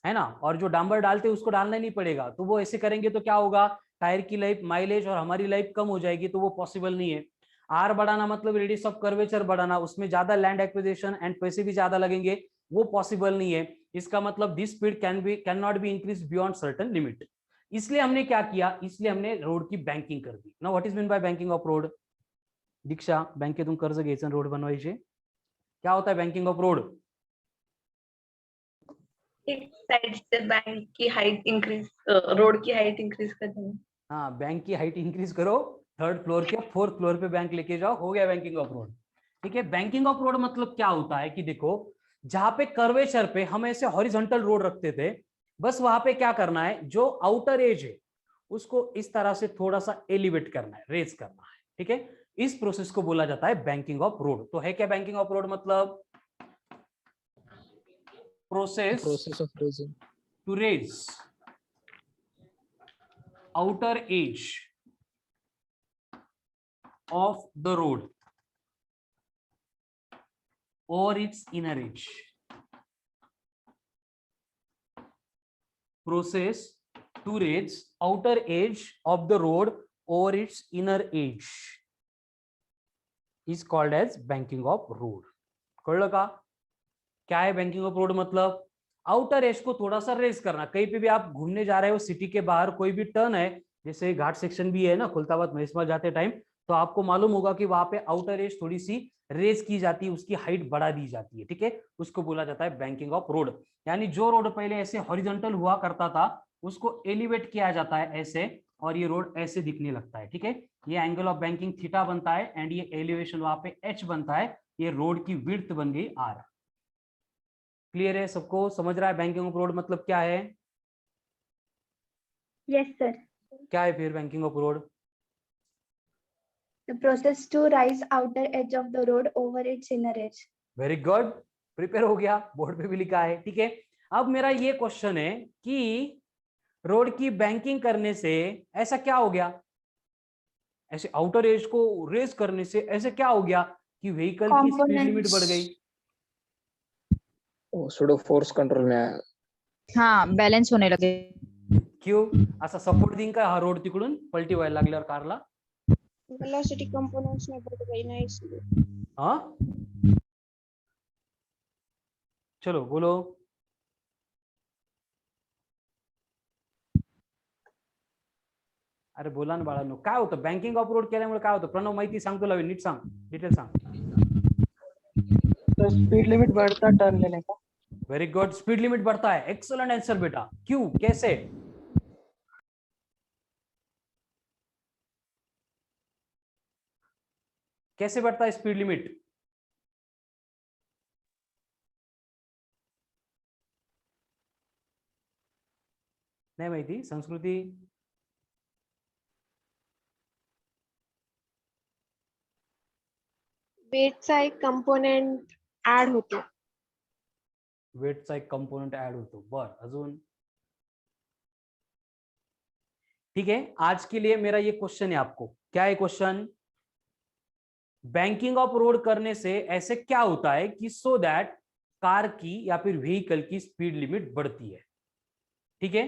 है ना, और जो डांबर डालते उसको डालना नहीं पड़ेगा. तो वो ऐसे करेंगे तो क्या होगा, टायर की लाइफ, माइलेज और हमारी लाइफ कम हो जाएगी, तो वो पॉसिबल नहीं है. आर बढ़ाना मतलब रेडियस ऑफ कर्वेचर बढ़ाना, उसमें ज्यादा लैंड एक्विजिशन एंड पैसे भी ज्यादा लगेंगे, वो पॉसिबल नहीं है. इसका मतलब this speed can not be increase beyond certain limit. इसलिए हमने क्या किया, इसलिए हमने रोड की बँकिंग कर दी. Now what is mean by banking of road? Diksha, बँकेतून कर्ज घ्यायचं रोड बनवायचे, क्या होता है बँकिंग ऑफ रोड? एक साइड से बैंक की हाइट इंक्रीज, रोड की हाइट इंक्रीज कर देना. हाँ, बैंक की हाइट इंक्रीज करो, 3rd फ्लोर के 4th फ्लोर पे बैंक लेके जाओ, हो गया बैंकिंग ऑफ रोड. ठीक है, बैंकिंग ऑफ रोड मतलब क्या होता है कि देखो, जहां पे कर्वेचर पे हम ऐसे हॉरिजॉन्टल रोड रखते थे, बस वहां पे क्या करना है, जो आउटर एज है उसको इस तरह से थोड़ा सा एलिवेट करना है, रेज करना है. ठीक है, इस प्रोसेस को बोला जाता है बैंकिंग ऑफ रोड. तो है क्या बैंकिंग ऑफ रोड? मतलब process of raising to raise outer edge of the road or its inner edge. Process to raise outer edge of the road or its inner edge is called as banking of road. कळलं का? क्या है banking of road? मतलब outer as को थोड़ा सा raise करना. कहीं पे भी आप घूमने जा रहे हो, सिटी के बाहर कोई भी टर्न है, जैसे घाट सेक्शन भी है ना, खुलताबाद महेशमल जाते टाइम, तो आपको मालूम होगा कि वहां पे आउटर एज थोड़ी सी रेज की जाती है, उसकी हाइट बढ़ा दी जाती है. ठीक है, उसको बोला जाता है बैंकिंग ऑफ रोड. यानी जो रोड पहले ऐसे हॉरिजॉन्टल हुआ करता था, उसको एलिवेट किया जाता है ऐसे, और ये रोड ऐसे दिखने लगता है. ठीक है, ये एंगल ऑफ बैंकिंग थीटा बनता है, एंड ये एलिवेशन वहां पे एच बनता है. ये रोड की विड्थ बन गई आर. क्लियर है सबको? समझ रहा है बैंकिंग ऑफ रोड मतलब क्या है? Yes sir. क्या है फिर banking of road? The process to rise outer edge of the road over its inner edge. Very good, prepare हो गया, बोर्ड पे भी लिखा है. ठीक है, अब मेरा ये क्वेश्चन है कि रोड की बैंकिंग करने से ऐसा क्या हो गया, ऐसे आउटर एज को रेज करने से ऐसे क्या हो गया कि व्हीकल की स्पीड लिमिट बढ़ गई? सुडो फोर्स कंट्रोल में आया. हाँ, बैलेंस होने लगे. क्यों असा सपोर्ट देईन का हा रोड तिकडून पलटी व्हायला लागल्यावर कारला? वेलोसिटी कंपोनेंट्स में बढ़ गई ना इसलिए. हाँ, चलो बोलो. अरे बोला ना बाळांनो, काय होतं बँकिंग ऑफ रोड केल्यामुळे? काय होतं प्रणव, माहिती सांग तुला, नीट सांग, डिटेल सांग. तो स्पीड लिमिट बढ़ता टर्न लेने का. वेरी गुड, स्पीड लिमिट बढ़ता है. एक्सलेंट आंसर बेटा. क्यों, कैसे? कैसे बढ़ता है स्पीड लिमिट? नहीं माहिती? संस्कृती? वेटचा एक कंपोनेंट ऍड होतो. वेटचा एक कंपोनेंट ऍड होतो. बर, अजून? ठीक है, आज के लिए मेरा ये क्वेश्चन है आपको. क्या है क्वेश्चन? बैंकिंग ऑफ रोड करने से ऐसे क्या होता है कि सो दैट कार की या फिर व्हीकल की स्पीड लिमिट बढ़ती है. ठीक है,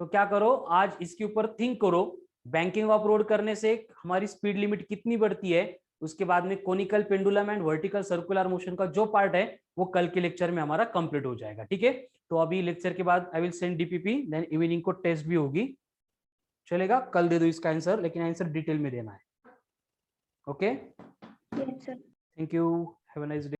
तो क्या करो, आज इसके ऊपर थिंक करो। बैंकिंग ऑफ रोड करने से हमारी स्पीड लिमिट कितनी बढ़ती है, उसके बाद में conical pendulum and vertical circular motion का जो पार्ट है वो कल के लेक्चर में हमारा कंप्लीट हो जाएगा। ठीक है, तो अभी लेक्चर के बाद I will send DPP, then evening को टेस्ट भी होगी, चलेगा? कल दे दो इसका आंसर, लेकिन आंसर डिटेल में देना है। Okay, Yes, sir. Thank you, have a nice day.